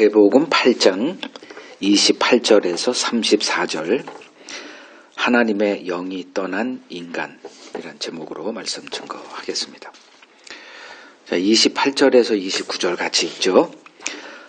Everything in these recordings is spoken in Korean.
마태복음 8장 28절에서 34절 하나님의 영이 떠난 인간이란 제목으로 말씀 증거하겠습니다. 자, 28절에서 29절 같이 읽죠.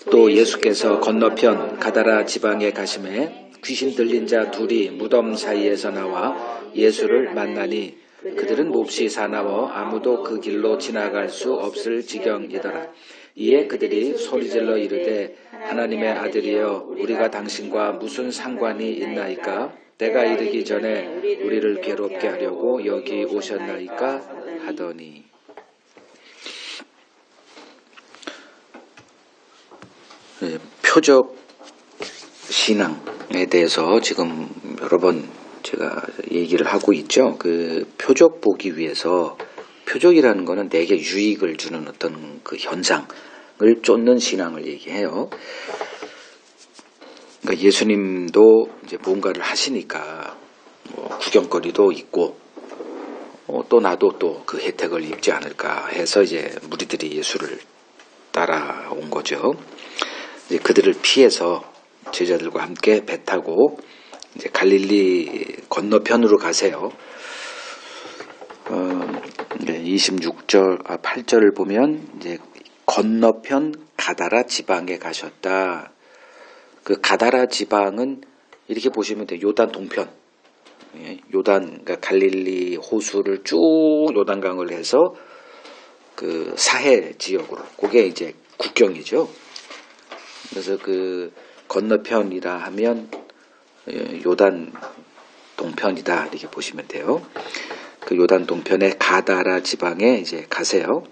또 예수께서 건너편 가다라 지방에 가심에 귀신 들린 자 둘이 무덤 사이에서 나와 예수를 만나니 그들은 몹시 사나워 아무도 그 길로 지나갈 수 없을 지경이더라. 이에 그들이 소리질러 이르되 하나님의 아들이여 우리가 당신과 무슨 상관이 있나이까? 때가 이르기 전에 우리를 괴롭게 하려고 여기 오셨나이까? 하더니. 표적 신앙에 대해서 지금 여러 번 제가 얘기를 하고 있죠. 그 표적 보기 위해서 표적이라는 거는 내게 유익을 주는 어떤 그 현상을 쫓는 신앙을 얘기해요. 그러니까 예수님도 이제 뭔가를 하시니까 구경거리도 있고 또 나도 또 그 혜택을 입지 않을까 해서 이제 무리들이 예수를 따라온 거죠. 이제 그들을 피해서 제자들과 함께 배 타고 이제 갈릴리 건너편으로 가세요. 8절을 보면 이제 건너편 가다라 지방에 가셨다. 그 가다라 지방은 이렇게 보시면 돼요. 요단 동편. 그러니까 갈릴리 호수를 쭉 요단강을 해서 그 사해 지역으로. 그게 이제 국경이죠. 그래서 그 건너편이라 하면 요단 동편이다 이렇게 보시면 돼요. 그 요단 동편의 가다라 지방에 이제 가세요.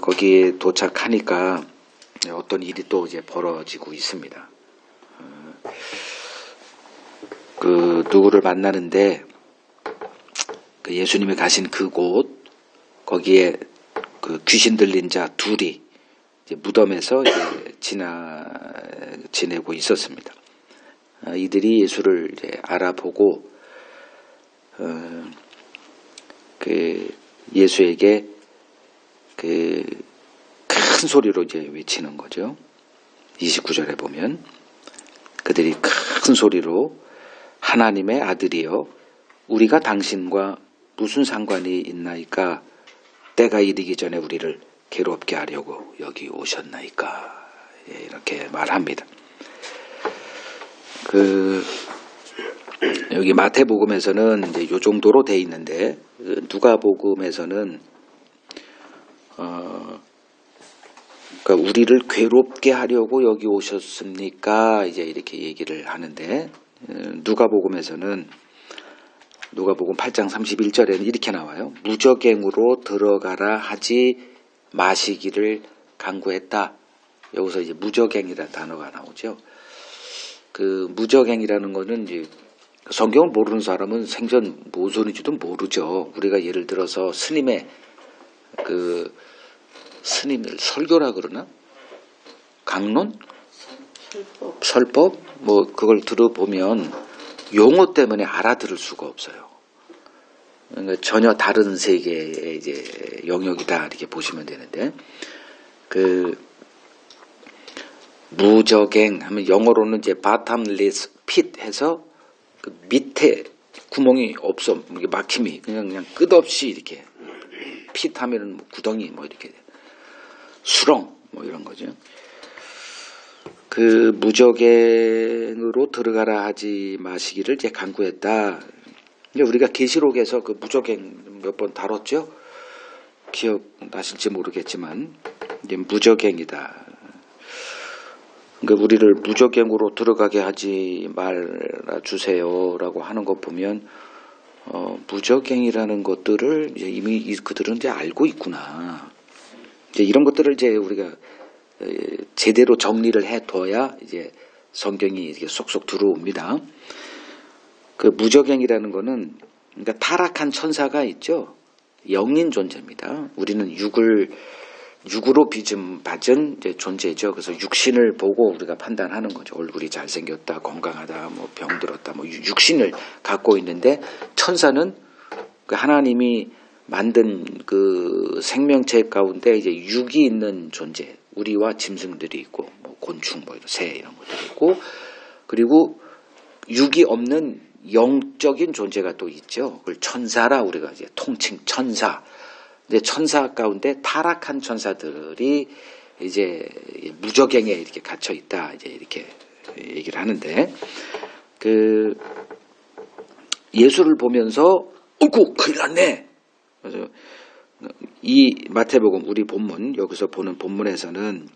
거기에 도착하니까 어떤 일이 또 이제 벌어지고 있습니다. 그 누구를 만나는데 그 예수님이 가신 그곳 거기에 그 귀신 들린 자 둘이 이제 무덤에서 이제 지내고 있었습니다. 이들이 예수를 이제 알아보고 그 예수에게 그 큰 소리로 이제 외치는 거죠. 29절에 보면 그들이 큰 소리로 하나님의 아들이여 우리가 당신과 무슨 상관이 있나이까? 때가 이르기 전에 우리를 괴롭게 하려고 여기 오셨나이까? 이렇게 말합니다. 여기 마태복음에서는 이제 요 정도로 돼 있는데 누가복음에서는 그러니까 우리를 괴롭게 하려고 여기 오셨습니까? 이제 이렇게 얘기를 하는데 누가복음에서는 누가복음 8장 31절에는 이렇게 나와요. 무적행으로 들어가라 하지 마시기를 간구했다. 여기서 이제 무적행이라는 단어가 나오죠. 그 무적행이라는 거는 이제 성경을 모르는 사람은 생전 뭔 소리인지도 모르죠. 우리가 예를 들어서 스님의 그 스님을 설교라 그러나? 강론? 설법? 뭐 그걸 들어보면 용어 때문에 알아들을 수가 없어요. 그러니까 전혀 다른 세계의 이제 영역이다 이렇게 보시면 되는데 그 무적행 하면 영어로는 이제 bottomless pit 해서 그 밑에 구멍이 없어 막힘이 그냥 끝없이 이렇게 핏 하면은 뭐 구덩이 뭐 이렇게 수렁 뭐 이런 거죠. 그 무적행으로 들어가라 하지 마시기를 이제 간구했다. 우리가 계시록에서 그 무적행 몇 번 다뤘죠. 기억나실지 모르겠지만 이제 무적행이다. 그러니까 우리를 무적행으로 들어가게 하지 말아 주세요라고 하는 거 보면 무적행이라는 것들을 이제 이미 그들은 이제 알고 있구나. 이제 이런 것들을 이제 우리가 제대로 정리를 해둬야 이제 성경이 이렇게 쏙쏙 들어옵니다. 그 무적행이라는 거는 그러니까 타락한 천사가 있죠. 영인 존재입니다. 우리는 육으로 빚음 받은 이제 존재죠. 그래서 육신을 보고 우리가 판단하는 거죠. 얼굴이 잘생겼다, 건강하다, 뭐 병들었다, 뭐 육신을 갖고 있는데 천사는 그 하나님이 만든 그 생명체 가운데 이제 육이 있는 존재, 우리와 짐승들이 있고 뭐 곤충, 뭐 새 이런 것들이 있고, 그리고 육이 없는 영적인 존재가 또 있죠. 그걸 천사라 우리가 이제 통칭 천사. 근데 천사 가운데 타락한 천사들이 이제 무저갱에 이렇게 갇혀 있다, 이제 이렇게 얘기를 하는데, 그 예수를 보면서 어구 큰일 났네. 그래서 이 마태복음 우리 본문 여기서 보는 본문에서는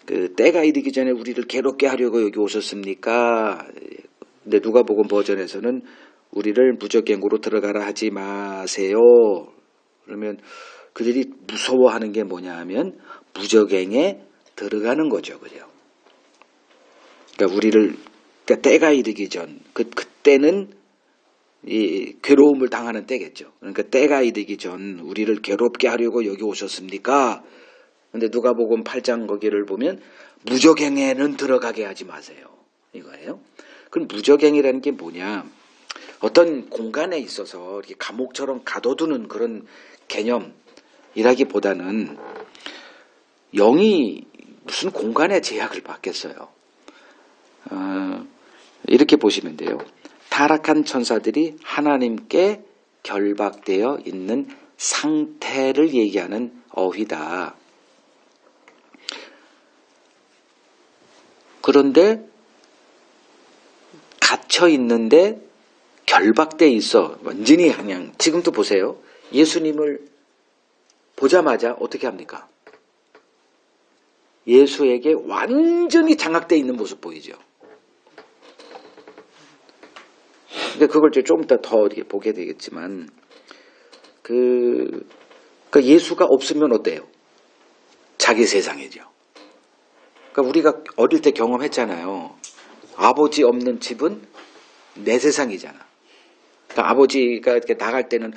그 때가 이르기 전에 우리를 괴롭게 하려고 여기 오셨습니까? 근데 누가복음 버전에서는 우리를 무저갱으로 들어가라 하지 마세요. 그러면 그들이 무서워하는 게 뭐냐 하면 무저갱에 들어가는 거죠, 그죠? 그러니까 그러니까 때가 이르기 전, 그때는 이 괴로움을 당하는 때겠죠. 그러니까 때가 이르기 전 우리를 괴롭게 하려고 여기 오셨습니까? 근데 누가복음 8장 거기를 보면 무저갱에는 들어가게 하지 마세요, 이거예요. 그럼 무저갱이라는 게 뭐냐? 어떤 공간에 있어서 이렇게 감옥처럼 가둬두는 그런 개념이라기보다는 영이 무슨 공간에 제약을 받겠어요. 이렇게 보시면 돼요. 타락한 천사들이 하나님께 결박되어 있는 상태를 얘기하는 어휘다. 그런데 갇혀 있는데 결박돼 있어. 완전히 그냥 지금도 보세요. 예수님을 보자마자 어떻게 합니까? 예수에게 완전히 장악돼 있는 모습 보이죠. 근데 그걸 좀 이따 더 이렇게 보게 되겠지만, 그 예수가 없으면 어때요? 자기 세상이죠. 그러니까 우리가 어릴 때 경험했잖아요. 아버지 없는 집은 내 세상이잖아. 그러니까 아버지가 이렇게 나갈 때는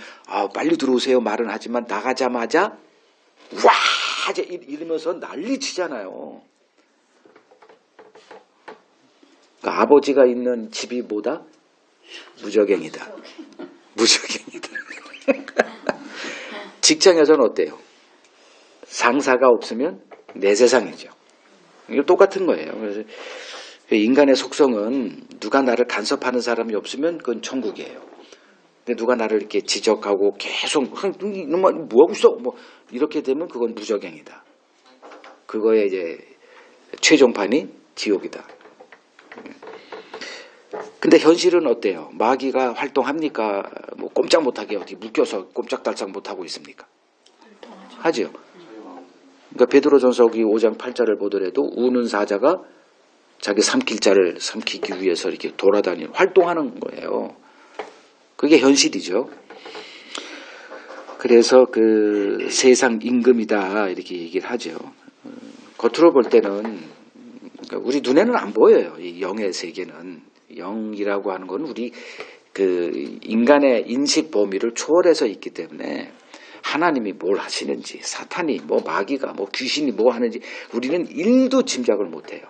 빨리 들어오세요 말은 하지만 나가자마자 와 이러면서 난리 치잖아요. 그러니까 아버지가 있는 집이 뭐다? 무저갱이다. 무저갱이다. 직장에서는 어때요? 상사가 없으면 내 세상이죠. 이거 똑같은 거예요. 그래서 인간의 속성은 누가 나를 간섭하는 사람이 없으면 그건 천국이에요. 근데 누가 나를 이렇게 지적하고 계속 뭐 하고 있어? 뭐 이렇게 되면 그건 무저갱이다. 그거에 이제 최종판이 지옥이다. 근데 현실은 어때요? 마귀가 활동합니까? 뭐 꼼짝 못하게 어디 묶여서 꼼짝달싹 못하고 있습니까? 하죠. 그러니까 베드로전서 5장 8절을 보더라도 우는 사자가 자기 삼킬 자를 삼키기 위해서 이렇게 돌아다니는 활동하는 거예요. 그게 현실이죠. 그래서 그 세상 임금이다 이렇게 얘기를 하죠. 겉으로 볼 때는 우리 눈에는 안 보여요. 이 영의 세계는. 영이라고 하는 건 우리 그 인간의 인식 범위를 초월해서 있기 때문에 하나님이 뭘 하시는지, 사탄이 뭐 마귀가 뭐 귀신이 뭐 하는지 우리는 1도 짐작을 못해요.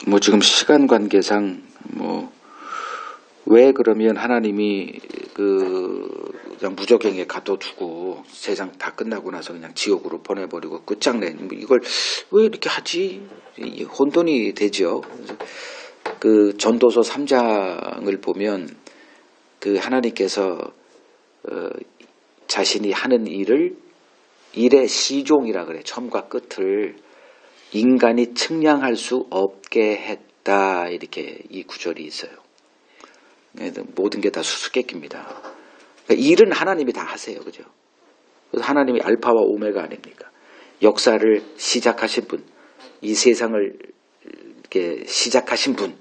뭐 지금 시간 관계상 뭐 왜 그러면 하나님이 그냥 무저갱에 가둬두고 세상 다 끝나고 나서 그냥 지옥으로 보내버리고 끝장내 이걸 왜 이렇게 하지? 혼돈이 되죠. 그 전도서 3장을 보면 그 하나님께서 자신이 하는 일의 시종이라 그래. 처음과 끝을 인간이 측량할 수 없게 했다. 이렇게 이 구절이 있어요. 모든 게 다 수수께끼입니다. 그러니까 일은 하나님이 다 하세요. 그죠? 그래서 하나님이 알파와 오메가 아닙니까? 역사를 시작하신 분, 이 세상을 이렇게 시작하신 분,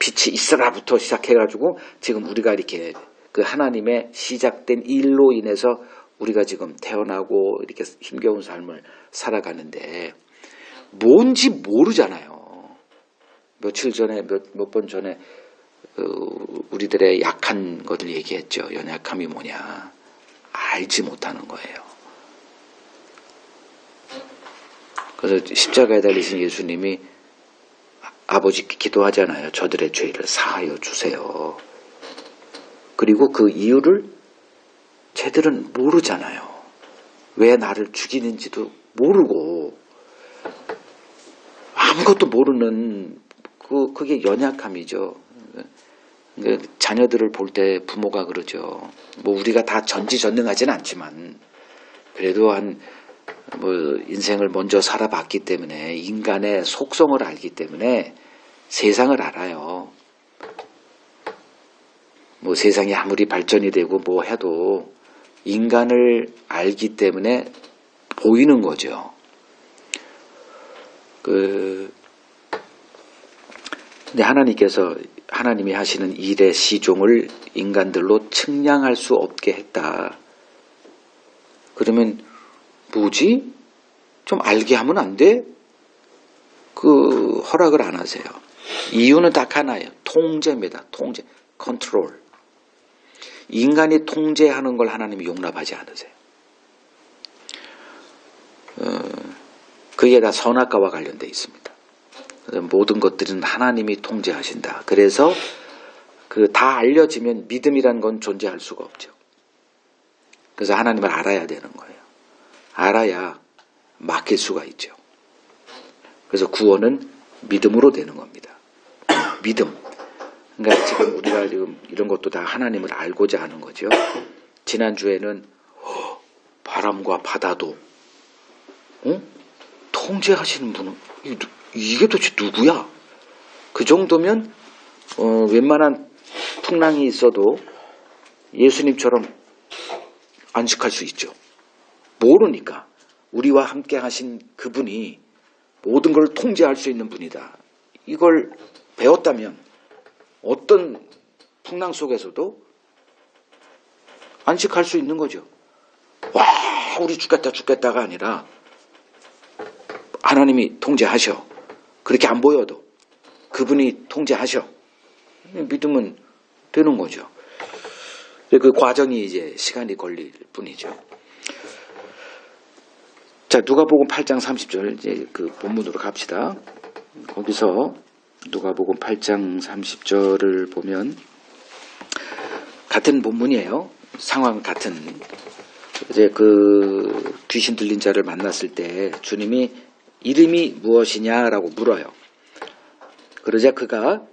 빛이 있어라부터 시작해가지고 지금 우리가 이렇게 그 하나님의 시작된 일로 인해서 우리가 지금 태어나고 이렇게 힘겨운 삶을 살아가는데 뭔지 모르잖아요. 며칠 전에 몇 번 전에 우리들의 약한 것을 얘기했죠. 연약함이 뭐냐 알지 못하는 거예요. 그래서 십자가에 달리신 예수님이 아버지께 기도하잖아요. 저들의 죄를 사하여 주세요. 그리고 그 이유를 쟤들은 모르잖아요. 왜 나를 죽이는지도 모르고 아무것도 모르는 그게 연약함이죠. 자녀들을 볼 때 부모가 그러죠. 뭐 우리가 다 전지전능하진 않지만 그래도 뭐 인생을 먼저 살아봤기 때문에 인간의 속성을 알기 때문에 세상을 알아요. 뭐 세상이 아무리 발전이 되고 뭐 해도 인간을 알기 때문에 보이는 거죠. 근데 하나님이 하시는 일의 시종을 인간들로 측량할 수 없게 했다. 그러면 뭐지? 좀 알게 하면 안 돼? 허락을 안 하세요. 이유는 딱 하나예요. 통제입니다. 통제. 컨트롤. 인간이 통제하는 걸 하나님이 용납하지 않으세요. 그게 다 선악과와 관련되어 있습니다. 모든 것들은 하나님이 통제하신다. 그래서 다 알려지면 믿음이란 건 존재할 수가 없죠. 그래서 하나님을 알아야 되는 거예요. 알아야 맡길 수가 있죠. 그래서 구원은 믿음으로 되는 겁니다. 믿음. 그러니까 지금 우리가 지금 이런 것도 다 하나님을 알고자 하는 거죠. 지난주에는 바람과 바다도 통제하시는 분은 이게 도대체 누구야? 그 정도면 웬만한 풍랑이 있어도 예수님처럼 안식할 수 있죠. 모르니까 우리와 함께 하신 그분이 모든 걸 통제할 수 있는 분이다. 이걸 배웠다면 어떤 풍랑 속에서도 안식할 수 있는 거죠. 와, 우리 죽겠다가 아니라 하나님이 통제하셔. 그렇게 안 보여도 그분이 통제하셔. 믿으면 되는 거죠. 그 과정이 이제 시간이 걸릴 뿐이죠. 자, 누가복음 8장 30절 이제 그 본문으로 갑시다. 거기서 누가복음 8장 30절을 보면 같은 본문이에요. 상황 같은. 이제 그 귀신 들린 자를 만났을 때 주님이 이름이 무엇이냐라고 물어요. 그러자 그가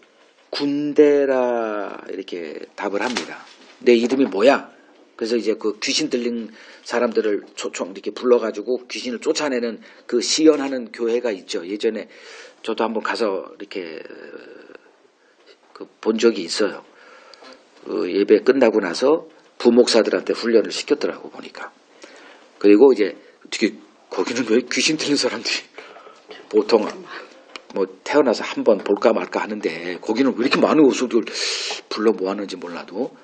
군대라 이렇게 답을 합니다. 내 이름이 뭐야? 그래서 이제 그 귀신 들린 사람들을 초청 이렇게 불러가지고 귀신을 쫓아내는 그 시연하는 교회가 있죠. 예전에 저도 한번 가서 이렇게 본 적이 있어요. 예배 끝나고 나서 부목사들한테 훈련을 시켰더라고 보니까. 그리고 이제 어떻게 거기는 왜 귀신 들린 사람들이 보통 뭐 태어나서 한번 볼까 말까 하는데 거기는 왜 이렇게 많은 옷을 불러 모았는지 몰라도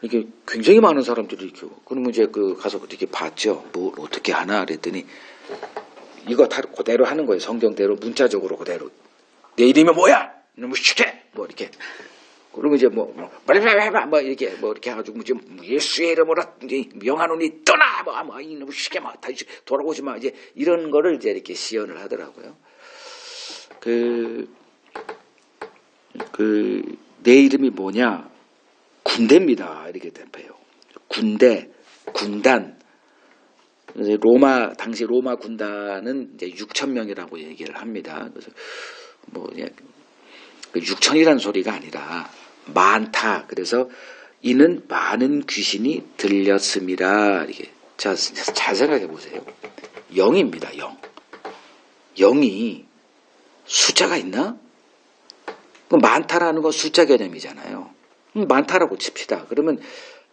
이렇게 굉장히 많은 사람들이 이렇게. 그러면 이제 가서 이렇게 봤죠. 뭐 어떻게 하나 그랬더니 이거 다 그대로 하는 거예요. 성경대로 문자적으로 그대로. 내 이름이 뭐야? 이놈의 시계 뭐 이렇게. 그러면 이제 뭐 이렇게 해가지고 이제 예수의 이름으로 명하노니 떠나 뭐 이놈의 시계 막 다시 돌아오지 마 이제 이런 거를 이제 이렇게 시연을 하더라고요. 내 이름이 뭐냐? 군대입니다. 이렇게 대표해요. 군대, 군단. 당시 로마 군단은 이제 6,000명이라고 얘기를 합니다. 그래서 뭐 6,000이라는 소리가 아니라 많다. 그래서 이는 많은 귀신이 들렸음이라. 이렇게. 자, 잘 생각해 보세요. 0입니다. 0. 0이 숫자가 있나? 많다라는 건 숫자 개념이잖아요. 많다라고 칩시다. 그러면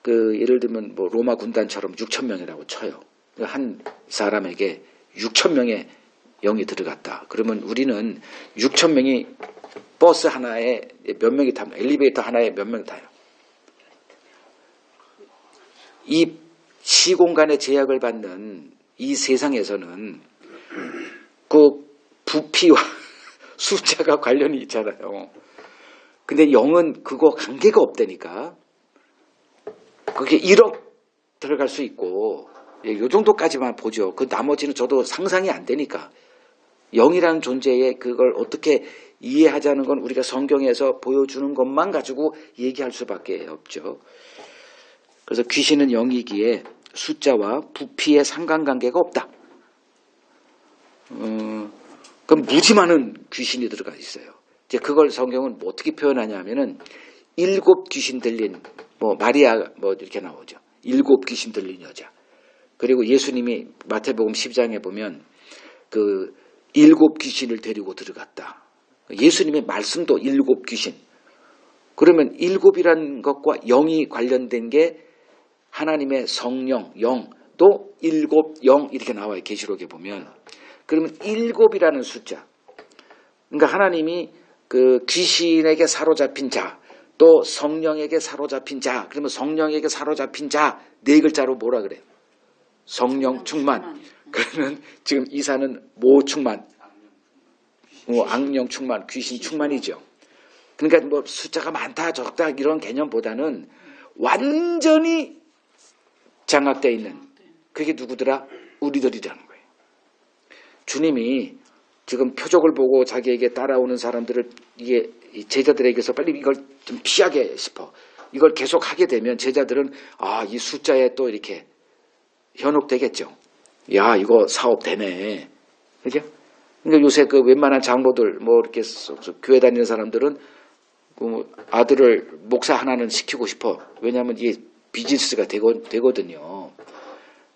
예를 들면 뭐 로마 군단처럼 6,000명이라고 쳐요. 한 사람에게 6,000명의 0이 들어갔다. 그러면 우리는 6,000명이 버스 하나에 몇 명이 타면 엘리베이터 하나에 몇 명 타요. 이 시공간의 제약을 받는 이 세상에서는 부피와 숫자가 관련이 있잖아요. 근데 0은 그거 관계가 없다니까. 그게 1억 들어갈 수 있고 이 정도까지만 보죠. 그 나머지는 저도 상상이 안 되니까. 0이라는 존재의 그걸 어떻게 이해하자는 건 우리가 성경에서 보여주는 것만 가지고 얘기할 수밖에 없죠. 그래서 귀신은 0이기에 숫자와 부피의 상관관계가 없다. 그럼 무지 많은 귀신이 들어가 있어요. 이제 그걸 성경은 뭐 어떻게 표현하냐면은 7 귀신 들린 뭐 마리아 뭐 이렇게 나오죠. 7 귀신 들린 여자. 그리고 예수님이 마태복음 10장에 보면 그 7 귀신을 데리고 들어갔다. 예수님의 말씀도 7 귀신. 그러면 7이라는 것과 영이 관련된 게 하나님의 성령, 영도 7, 영 이렇게 나와요. 계시록에 보면. 그러면 7이라는 숫자. 그러니까 하나님이 그 귀신에게 사로잡힌 자, 또 성령에게 사로잡힌 자, 그러면 성령에게 사로잡힌 자, 4글자로 뭐라 그래요? 성령 충만. 그러면 지금 이사는 뭐 충만? 악령 충만, 귀신 충만이죠. 그러니까 뭐 숫자가 많다, 적다 이런 개념보다는 완전히 장악되어 있는 그게 누구더라? 우리들이라는 거예요. 주님이 지금 표적을 보고 자기에게 따라오는 사람들을 이게 제자들에게서 빨리 이걸 좀 피하게 싶어. 이걸 계속 하게 되면 제자들은 이 숫자에 또 이렇게 현혹되겠죠. 야, 이거 사업 되네. 그죠? 그러니까 요새 그 웬만한 장로들 뭐 이렇게 교회 다니는 사람들은 그 아들을 목사 하나는 시키고 싶어. 왜냐하면 이게 비즈니스가 되거든요.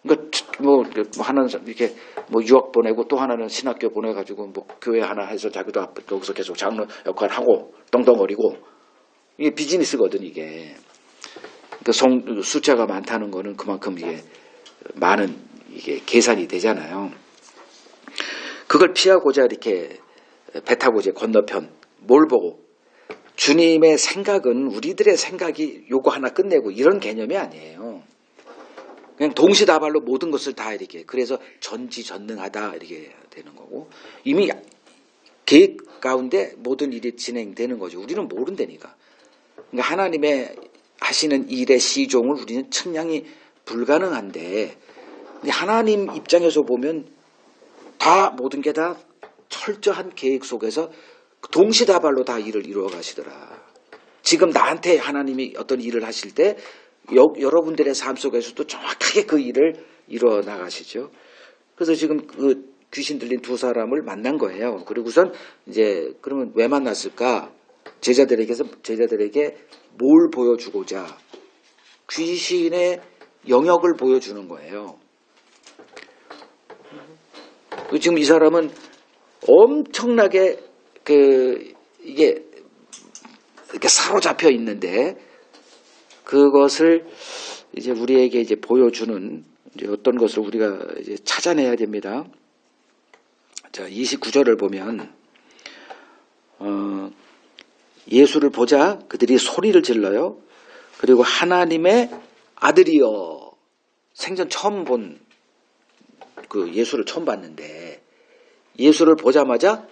그러니까 뭐 하나는 이렇게 뭐 유학 보내고 또 하나는 신학교 보내가지고 뭐 교회 하나 해서 자기도 여기서 계속 장로 역할 하고 떵떵거리고 이게 비즈니스거든 이게. 그러니까 숫자가 많다는 거는 그만큼 이게 많은 이게 계산이 되잖아요. 그걸 피하고자 이렇게 배 타고 이제 건너편 뭘 보고 주님의 생각은 우리들의 생각이 요거 하나 끝내고 이런 개념이 아니에요. 그냥 동시다발로 모든 것을 다 이렇게 그래서 전지전능하다 이렇게 되는 거고 이미 계획 가운데 모든 일이 진행되는 거죠. 우리는 모른다니까. 그러니까 하나님의 하시는 일의 시종을 우리는 측량이 불가능한데 하나님 입장에서 보면 다 모든 게 다 철저한 계획 속에서 동시다발로 다 일을 이루어 가시더라. 지금 나한테 하나님이 어떤 일을 하실 때 여러분들의 삶 속에서도 정확하게 그 일을 이루어 나가시죠. 그래서 지금 그 귀신 들린 2사람을 만난 거예요. 그리고선 이제 그러면 왜 만났을까? 제자들에게 뭘 보여주고자 귀신의 영역을 보여주는 거예요. 지금 이 사람은 엄청나게 이게 이렇게 사로잡혀 있는데 그것을 이제 우리에게 이제 보여주는 이제 어떤 것을 우리가 이제 찾아내야 됩니다. 자, 29절을 보면 예수를 보자 그들이 소리를 질러요. 그리고 하나님의 아들이여. 생전 처음 본 그 예수를 처음 봤는데 예수를 보자마자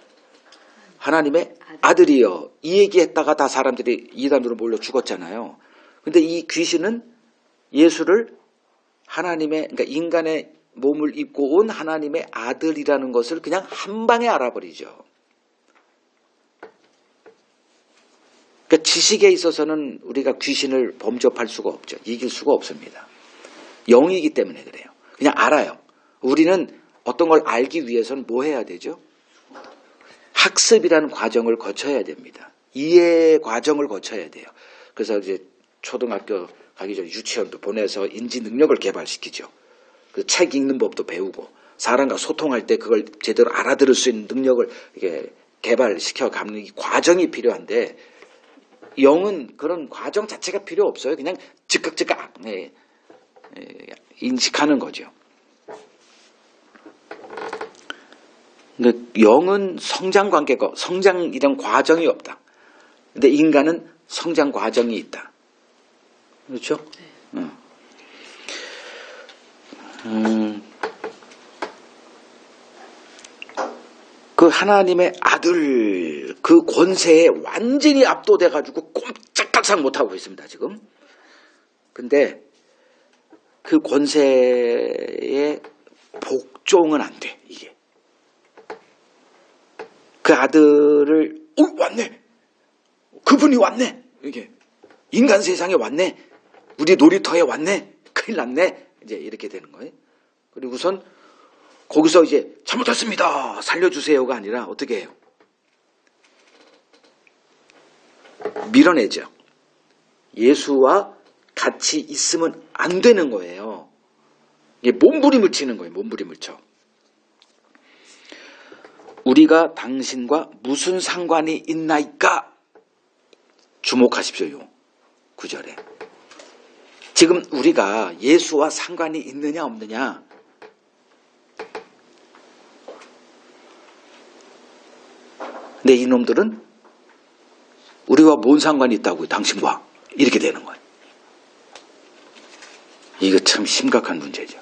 하나님의 아들이여 이 얘기했다가 다 사람들이 이단으로 몰려 죽었잖아요. 근데 이 귀신은 예수를 하나님의 그러니까 인간의 몸을 입고 온 하나님의 아들이라는 것을 그냥 한 방에 알아버리죠. 그러니까 지식에 있어서는 우리가 귀신을 범접할 수가 없죠. 이길 수가 없습니다. 영이기 때문에 그래요. 그냥 알아요. 우리는 어떤 걸 알기 위해서는 뭐 해야 되죠? 학습이라는 과정을 거쳐야 됩니다. 이해 과정을 거쳐야 돼요. 그래서 이제 초등학교 가기 전에 유치원도 보내서 인지 능력을 개발시키죠. 그 책 읽는 법도 배우고 사람과 소통할 때 그걸 제대로 알아들을 수 있는 능력을 이렇게 개발시켜 가는 과정이 필요한데 영은 그런 과정 자체가 필요 없어요. 그냥 즉각 인식하는 거죠. 그러니까 영은 성장 관계가 성장 이런 과정이 없다. 근데 인간은 성장 과정이 있다. 그렇죠? 네. 그 하나님의 아들 그 권세에 완전히 압도돼 가지고 꼼짝달싹 못하고 있습니다 지금. 근데 그 권세에 복종은 안 돼. 이게 그 아들을 왔네. 그분이 왔네. 이게 인간 세상에 왔네. 우리 놀이터에 왔네. 큰일 났네. 이제 이렇게 되는 거예요. 그리고 우선 거기서 이제 잘못했습니다. 살려주세요가 아니라 어떻게 해요? 밀어내죠. 예수와 같이 있으면 안 되는 거예요. 이게 몸부림을 치는 거예요. 몸부림을 쳐. 우리가 당신과 무슨 상관이 있나이까? 주목하십시오. 요 구절에. 지금 우리가 예수와 상관이 있느냐 없느냐? 근데 이놈들은 우리와 뭔 상관이 있다고요? 당신과. 이렇게 되는 거예요. 이거 참 심각한 문제죠.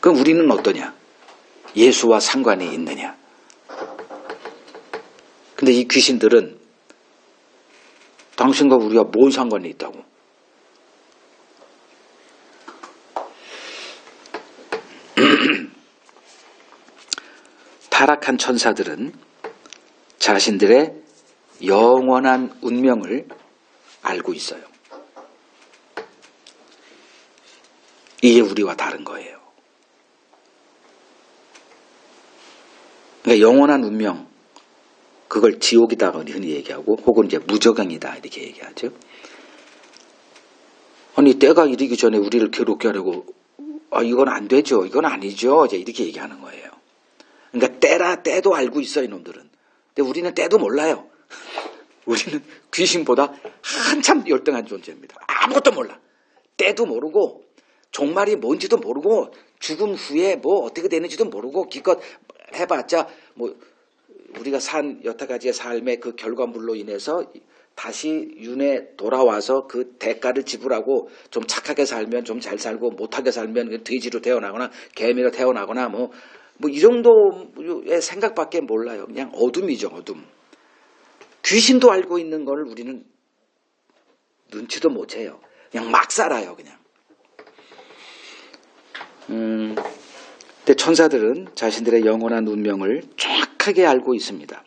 그럼 우리는 어떠냐? 예수와 상관이 있느냐? 근데 이 귀신들은 당신과 우리가 뭔 상관이 있다고? 타락한 천사들은 자신들의 영원한 운명을 알고 있어요. 이게 우리와 다른 거예요. 그러니까 영원한 운명, 그걸 지옥이다 흔히 얘기하고 혹은 이제 무저강이다 이렇게 얘기하죠. 아니 때가 이르기 전에 우리를 괴롭게 하려고 이건 안 되죠. 이건 아니죠. 이제 이렇게 얘기하는 거예요. 그러니까 때도 알고 있어 이놈들은. 근데 우리는 때도 몰라요. 우리는 귀신보다 한참 열등한 존재입니다. 아무것도 몰라. 때도 모르고 종말이 뭔지도 모르고 죽음 후에 뭐 어떻게 되는지도 모르고 기껏 해봤자 뭐 우리가 산 여태까지의 삶의 그 결과물로 인해서 다시 윤에 돌아와서 그 대가를 지불하고 좀 착하게 살면 좀 잘 살고 못하게 살면 돼지로 태어나거나 개미로 태어나거나 뭐 이 정도의 생각밖에 몰라요. 그냥 어둠이죠, 어둠. 귀신도 알고 있는 걸 우리는 눈치도 못 채요. 그냥 막 살아요, 그냥. 근데 천사들은 자신들의 영원한 운명을 정확하게 알고 있습니다.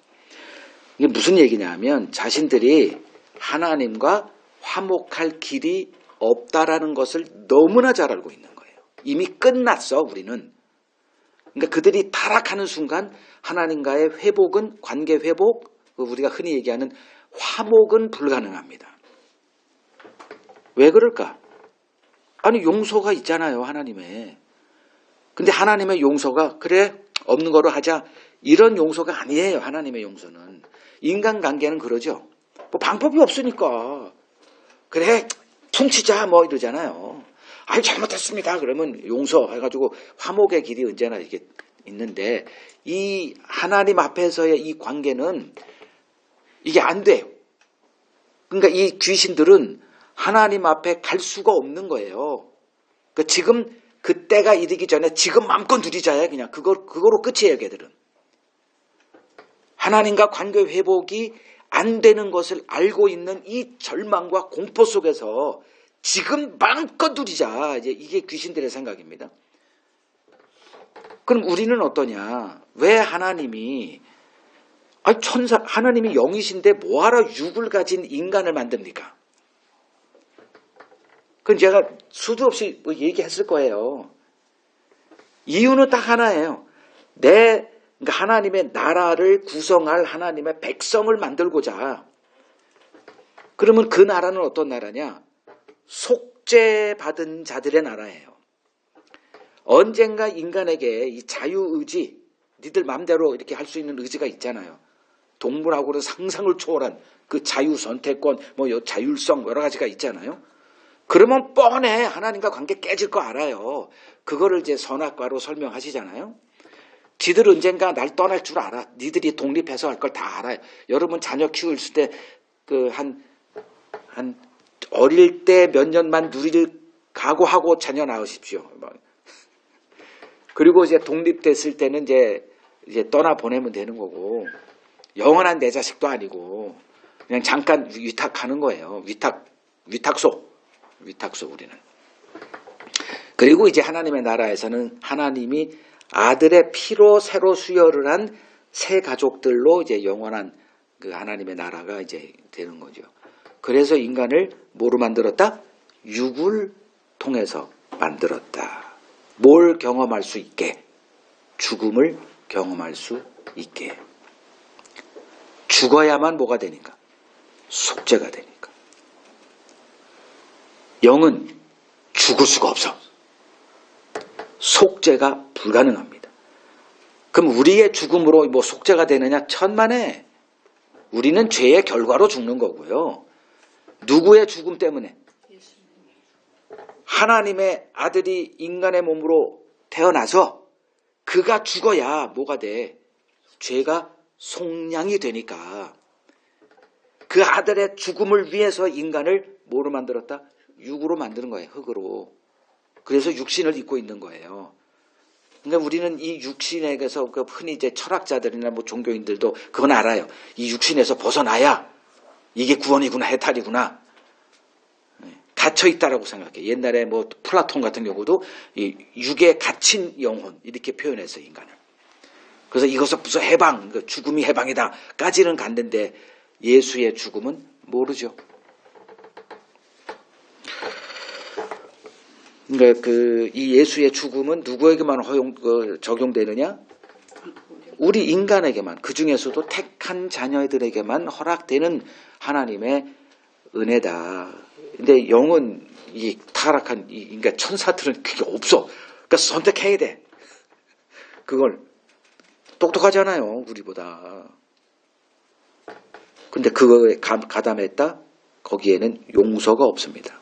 이게 무슨 얘기냐면 자신들이 하나님과 화목할 길이 없다라는 것을 너무나 잘 알고 있는 거예요. 이미 끝났어, 우리는. 그러니까 그들이 타락하는 순간 하나님과의 회복은, 관계 회복, 우리가 흔히 얘기하는 화목은 불가능합니다. 왜 그럴까? 아니 용서가 있잖아요, 하나님의. 근데 하나님의 용서가 그래 없는 거로 하자 이런 용서가 아니에요. 하나님의 용서는. 인간관계는 그러죠. 뭐 방법이 없으니까 그래 퉁치자 뭐 이러잖아요. 아이 잘못했습니다. 그러면 용서해가지고 화목의 길이 언제나 이게 있는데 이 하나님 앞에서의 이 관계는 이게 안 돼요. 그러니까 이 귀신들은 하나님 앞에 갈 수가 없는 거예요. 그러니까 지금 그때가 이르기 전에 지금 마음껏 누리자야 그냥 그거로 끝이에요, 걔들은. 하나님과 관계 회복이 안 되는 것을 알고 있는 이 절망과 공포 속에서 지금 마음껏 누리자. 이제 이게 귀신들의 생각입니다. 그럼 우리는 어떠냐? 왜 하나님이 하나님이 영이신데 뭐하러 육을 가진 인간을 만듭니까? 그건 제가 수도 없이 얘기했을 거예요. 이유는 딱 하나예요. 그러니까 하나님의 나라를 구성할 하나님의 백성을 만들고자. 그러면 그 나라는 어떤 나라냐? 속죄받은 자들의 나라예요. 언젠가 인간에게 이 자유의지, 니들 마음대로 이렇게 할 수 있는 의지가 있잖아요. 동물하고는 상상을 초월한 그 자유선택권, 자율성 여러 가지가 있잖아요. 그러면 뻔해. 하나님과 관계 깨질 거 알아요. 그거를 이제 선악과로 설명하시잖아요. 지들 언젠가 날 떠날 줄 알아. 니들이 독립해서 할 걸 다 알아요. 여러분 자녀 키울 때 한 어릴 때 몇 년만 누릴 각오하고 자녀 낳으십시오. 그리고 이제 독립됐을 때는 이제 떠나 보내면 되는 거고 영원한 내 자식도 아니고 그냥 잠깐 위탁하는 거예요. 위탁소 우리는. 그리고 이제 하나님의 나라에서는 하나님이 아들의 피로 새로 수혈을 한 새 가족들로 이제 영원한 그 하나님의 나라가 이제 되는 거죠. 그래서 인간을 뭐로 만들었다? 육을 통해서 만들었다. 뭘 경험할 수 있게? 죽음을 경험할 수 있게. 죽어야만 뭐가 되니까? 속죄가 되니까. 영은 죽을 수가 없어. 속죄가 불가능합니다. 그럼 우리의 죽음으로 뭐 속죄가 되느냐? 천만에. 우리는 죄의 결과로 죽는 거고요. 누구의 죽음 때문에? 하나님의 아들이 인간의 몸으로 태어나서 그가 죽어야 뭐가 돼? 죄가 속량이 되니까. 그 아들의 죽음을 위해서 인간을 뭐로 만들었다? 육으로 만드는 거예요. 흙으로. 그래서 육신을 입고 있는 거예요. 그러니까 우리는 이 육신에게서 흔히 이제 철학자들이나 뭐 종교인들도 그건 알아요. 이 육신에서 벗어나야 이게 구원이구나, 해탈이구나. 갇혀 있다라고 생각해. 옛날에 뭐 플라톤 같은 경우도 이 육에 갇힌 영혼 이렇게 표현했어요, 인간을. 그래서 이것은 무슨 해방, 죽음이 해방이다까지는 갔는데 예수의 죽음은 모르죠. 그러니까 이 예수의 죽음은 누구에게만 적용되느냐? 우리 인간에게만, 그 중에서도 택한 자녀들에게만 허락되는 하나님의 은혜다. 근데 영은 이 타락한 그러니까 천사들은 그게 없어. 그러니까 선택해야 돼. 그걸 똑똑하잖아요, 우리보다. 근데 그거에 가담했다? 거기에는 용서가 없습니다.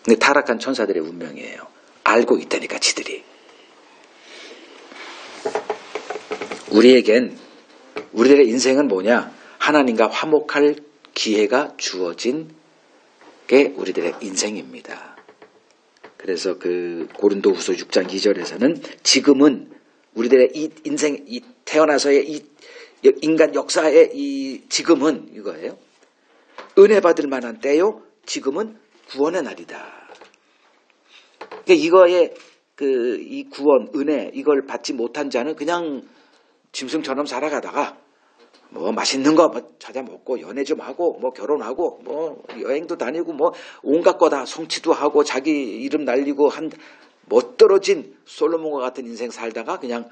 근데 타락한 천사들의 운명이에요. 알고 있다니까, 지들이. 우리들의 인생은 뭐냐? 하나님과 화목할 기회가 주어진 게 우리들의 인생입니다. 그래서 그 고린도후서 6장 2절에서는 지금은 우리들의 이 인생, 이 태어나서의 이 인간 역사의 이 지금은 이거예요. 은혜 받을 만한 때요. 지금은 구원의 날이다. 그러니까 이거에 이 구원, 은혜 이걸 받지 못한 자는 그냥 짐승처럼 살아가다가 뭐 맛있는 거 뭐 찾아 먹고 연애 좀 하고 뭐 결혼하고 뭐 여행도 다니고 뭐 온갖 거 다 성취도 하고 자기 이름 날리고 한 멋들어진 솔로몬과 같은 인생 살다가 그냥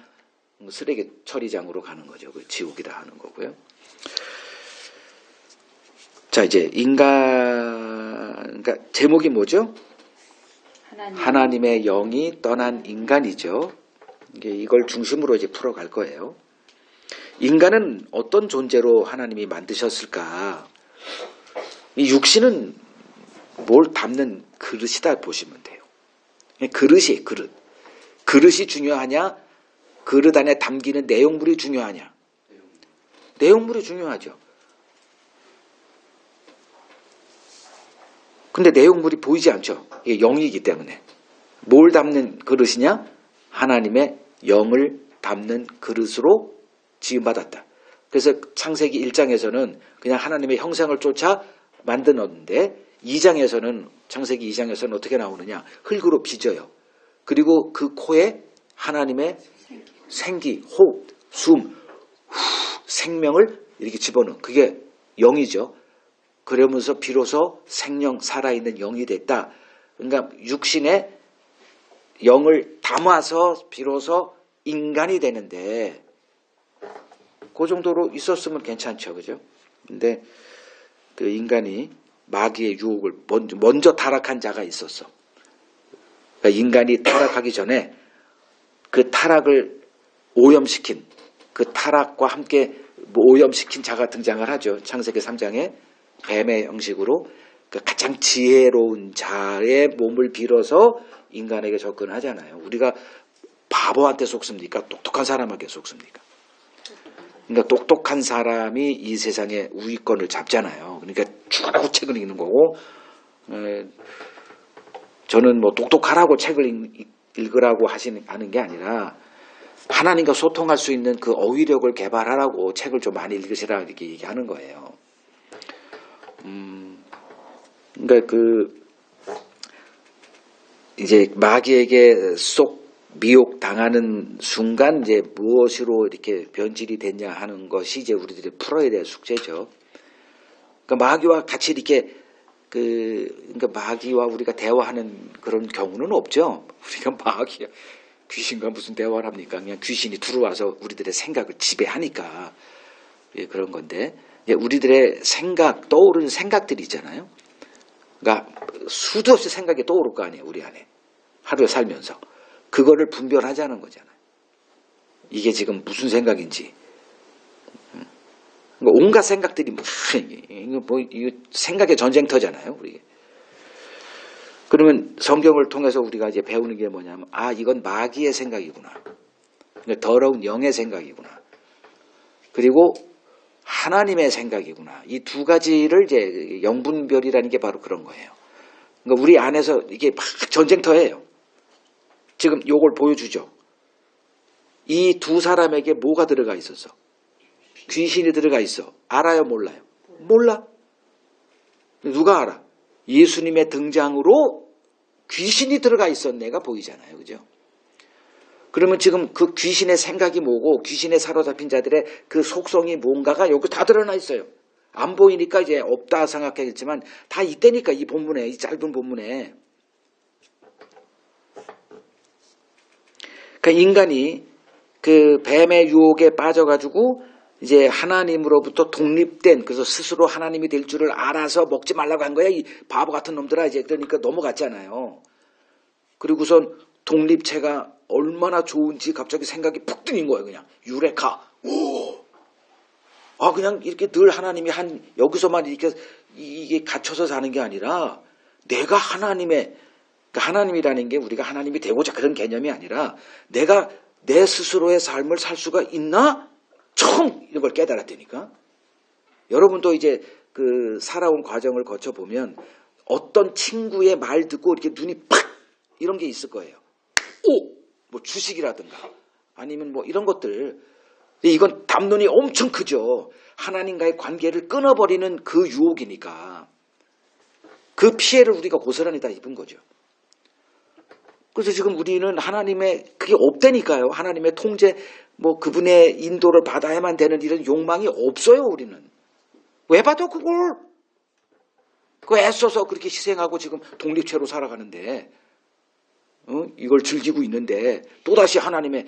쓰레기 처리장으로 가는 거죠. 그 지옥이다 하는 거고요. 자, 이제 그러니까 제목이 뭐죠? 하나님의 영이 떠난 인간이죠. 이걸 중심으로 이제 풀어갈 거예요. 인간은 어떤 존재로 하나님이 만드셨을까? 이 육신은 뭘 담는 그릇이다 보시면 돼요. 그릇. 그릇이 중요하냐? 그릇 안에 담기는 내용물이 중요하냐? 내용물이 중요하죠. 근데 내용물이 보이지 않죠. 이게 영이기 때문에. 뭘 담는 그릇이냐? 하나님의 영을 담는 그릇으로 지음받았다. 그래서 창세기 1장에서는 그냥 하나님의 형상을 쫓아 만드는데 2장에서는 창세기 2장에서는 어떻게 나오느냐? 흙으로 빚어요. 그리고 그 코에 하나님의 생기, 호흡, 숨, 생명을 이렇게 집어넣은 그게 영이죠. 그러면서 비로소 생명 살아있는 영이 됐다. 그러니까 육신에 영을 담아서 비로소 인간이 되는데 그 정도로 있었으면 괜찮죠. 그죠? 근데 그 인간이 마귀의 유혹을 먼저 타락한 자가 있었어. 그러니까 인간이 타락하기 전에 그 타락을 오염시킨 그 타락과 함께 오염시킨 자가 등장을 하죠. 창세기 3장에 뱀의 형식으로 그 가장 지혜로운 자의 몸을 빌어서 인간에게 접근하잖아요. 우리가 바보한테 속습니까? 똑똑한 사람에게 속습니까? 그러니까 똑똑한 사람이 이 세상의 우위권을 잡잖아요. 그러니까 죽으라고 책을 읽는 거고, 저는 뭐 똑똑하라고 책을 읽으라고 하는 게 아니라 하나님과 소통할 수 있는 그 어휘력을 개발하라고 책을 좀 많이 읽으시라 이렇게 얘기하는 거예요. 그러니까 이제 마귀에게 쏙 미혹 당하는 순간 이제 무엇으로 이렇게 변질이 됐냐 하는 것이 이제 우리들이 풀어야 될 숙제죠. 그러니까 마귀와 같이 이렇게 그러니까 마귀와 우리가 대화하는 그런 경우는 없죠. 우리가 마귀야 귀신과 무슨 대화를 합니까? 그냥 귀신이 들어와서 우리들의 생각을 지배하니까 예, 그런 건데 예, 우리들의 생각 떠오르는 생각들이 있잖아요. 그러니까 수도 없이 생각이 떠오를 거 아니에요. 우리 안에 하루에 살면서 그거를 분별하자는 거잖아요. 이게 지금 무슨 생각인지. 그러니까 온갖 생각들이 이거 생각의 전쟁터잖아요. 우리. 그러면 성경을 통해서 우리가 이제 배우는 게 뭐냐면 아 이건 마귀의 생각이구나. 그러니까 더러운 영의 생각이구나. 그리고 하나님의 생각이구나. 이 두 가지를 이제 영분별이라는 게 바로 그런 거예요. 그러니까 우리 안에서 이게 막 전쟁터예요. 지금 요걸 보여주죠. 이 두 사람에게 뭐가 들어가 있었어? 귀신이 들어가 있어. 알아요? 몰라요? 몰라. 누가 알아? 예수님의 등장으로 귀신이 들어가 있었네가 보이잖아요. 그죠? 그러면 지금 그 귀신의 생각이 뭐고 귀신에 사로잡힌 자들의 그 속성이 뭔가가 여기 다 드러나 있어요. 안 보이니까 이제 없다 생각하겠지만 다 있다니까 이 본문에 이 짧은 본문에. 그러니까 인간이 그 뱀의 유혹에 빠져가지고 이제 하나님으로부터 독립된 그래서 스스로 하나님이 될 줄을 알아서 먹지 말라고 한 거야. 이 바보 같은 놈들아 이제 그러니까 넘어갔잖아요. 그리고선 독립체가 얼마나 좋은지 갑자기 생각이 푹 뜨는 거예요. 그냥 유레카. 오! 아 그냥 이렇게 늘 하나님이 한 여기서만 이렇게 이게 갇혀서 사는 게 아니라 내가 하나님의 그러니까 하나님이라는 게 우리가 하나님이 되고자 그런 개념이 아니라 내가 내 스스로의 삶을 살 수가 있나? 처음 이런 걸 깨달았다니까. 여러분도 이제 그 살아온 과정을 거쳐 보면 어떤 친구의 말 듣고 이렇게 눈이 팍 이런 게 있을 거예요. 오, 뭐 주식이라든가 아니면 뭐 이런 것들. 이건 담론이 엄청 크죠. 하나님과의 관계를 끊어버리는 그 유혹이니까 그 피해를 우리가 고스란히 다 입은 거죠. 그래서 지금 우리는 하나님의 그게 없다니까요. 하나님의 통제 뭐 그분의 인도를 받아야만 되는 이런 욕망이 없어요. 우리는. 왜 받아 그걸? 그거 애써서 그렇게 희생하고 지금 독립체로 살아가는데 이걸 즐기고 있는데 또다시 하나님의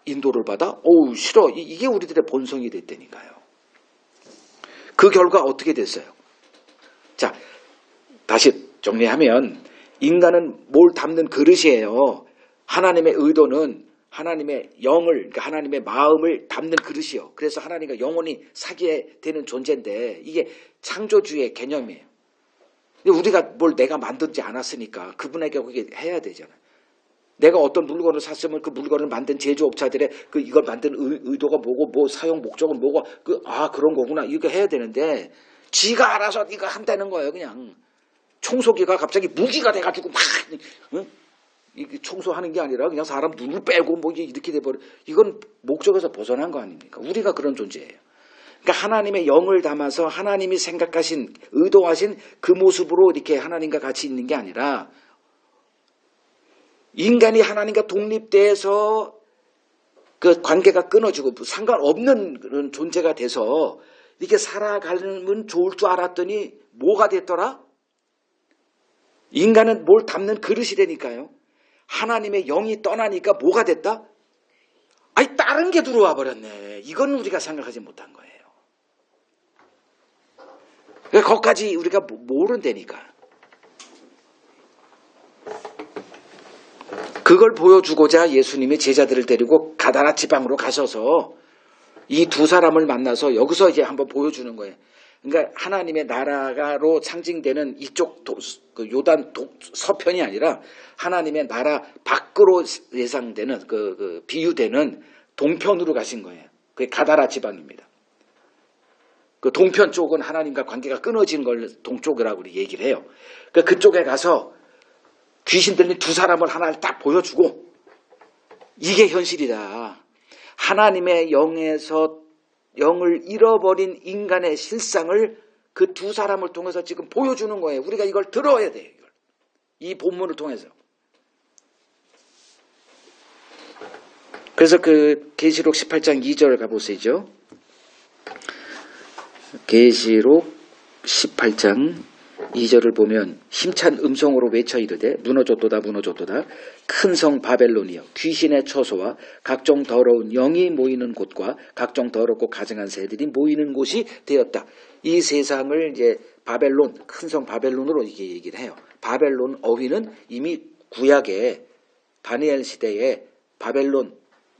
인도를 받아? 어우 싫어. 이게 우리들의 본성이 됐다니까요. 그 결과 어떻게 됐어요? 자 다시 정리하면 인간은 뭘 담는 그릇이에요. 하나님의 의도는 하나님의 영을 그러니까 하나님의 마음을 담는 그릇이요. 그래서 하나님과 영원히 사귀게 되는 존재인데 이게 창조주의 개념이에요. 근데 우리가 뭘 내가 만들지 않았으니까 그분에게 그게 해야 되잖아요. 내가 어떤 물건을 샀으면 그 물건을 만든 제조업자들의 그 이걸 만든 의도가 뭐고 뭐 사용 목적은 뭐고 그런 거구나 이거 해야 되는데 지가 알아서 이거 한다는 거예요. 그냥 청소기가 갑자기 무기가 돼가지고 막 청소하는 게 아니라 그냥 사람 눈을 빼고 뭐 이렇게 돼버려. 이건 목적에서 벗어난 거 아닙니까? 우리가 그런 존재예요. 그러니까 하나님의 영을 담아서 하나님이 생각하신 의도하신 그 모습으로 이렇게 하나님과 같이 있는 게 아니라 인간이 하나님과 독립돼서 그 관계가 끊어지고 상관없는 그런 존재가 돼서 이렇게 살아가면 좋을 줄 알았더니 뭐가 됐더라? 인간은 뭘 담는 그릇이 되니까요. 하나님의 영이 떠나니까 뭐가 됐다? 아니 다른 게 들어와 버렸네. 이건 우리가 생각하지 못한 거예요. 거기까지 우리가 모른다니까. 그걸 보여주고자 예수님이 제자들을 데리고 가다라 지방으로 가셔서 이 두 사람을 만나서 여기서 이제 한번 보여주는 거예요. 그러니까 하나님의 나라로 상징되는 이쪽 그 요단 서편이 아니라 하나님의 나라 밖으로 예상되는 그 비유되는 동편으로 가신 거예요. 그게 가다라 지방입니다. 그 동편 쪽은 하나님과 관계가 끊어진 걸 동쪽이라고 우리 얘기를 해요. 그러니까 그쪽에 가서 귀신 들린 두 사람을 하나를 딱 보여주고 이게 현실이다. 하나님의 영에서 영을 잃어버린 인간의 실상을 그 두 사람을 통해서 지금 보여주는 거예요. 우리가 이걸 들어야 돼요. 이 본문을 통해서. 그래서 그 계시록 18장 2절 가보시죠. 계시록 18장 2절을 보면 힘찬 음성으로 외쳐 이르되 무너졌도다 무너졌도다 큰 성 바벨론이여 귀신의 처소와 각종 더러운 영이 모이는 곳과 각종 더럽고 가증한 새들이 모이는 곳이 되었다. 이 세상을 이제 바벨론, 큰 성 바벨론으로 이렇게 얘기를 해요. 바벨론 어휘는 이미 구약에 다니엘 시대에 바벨론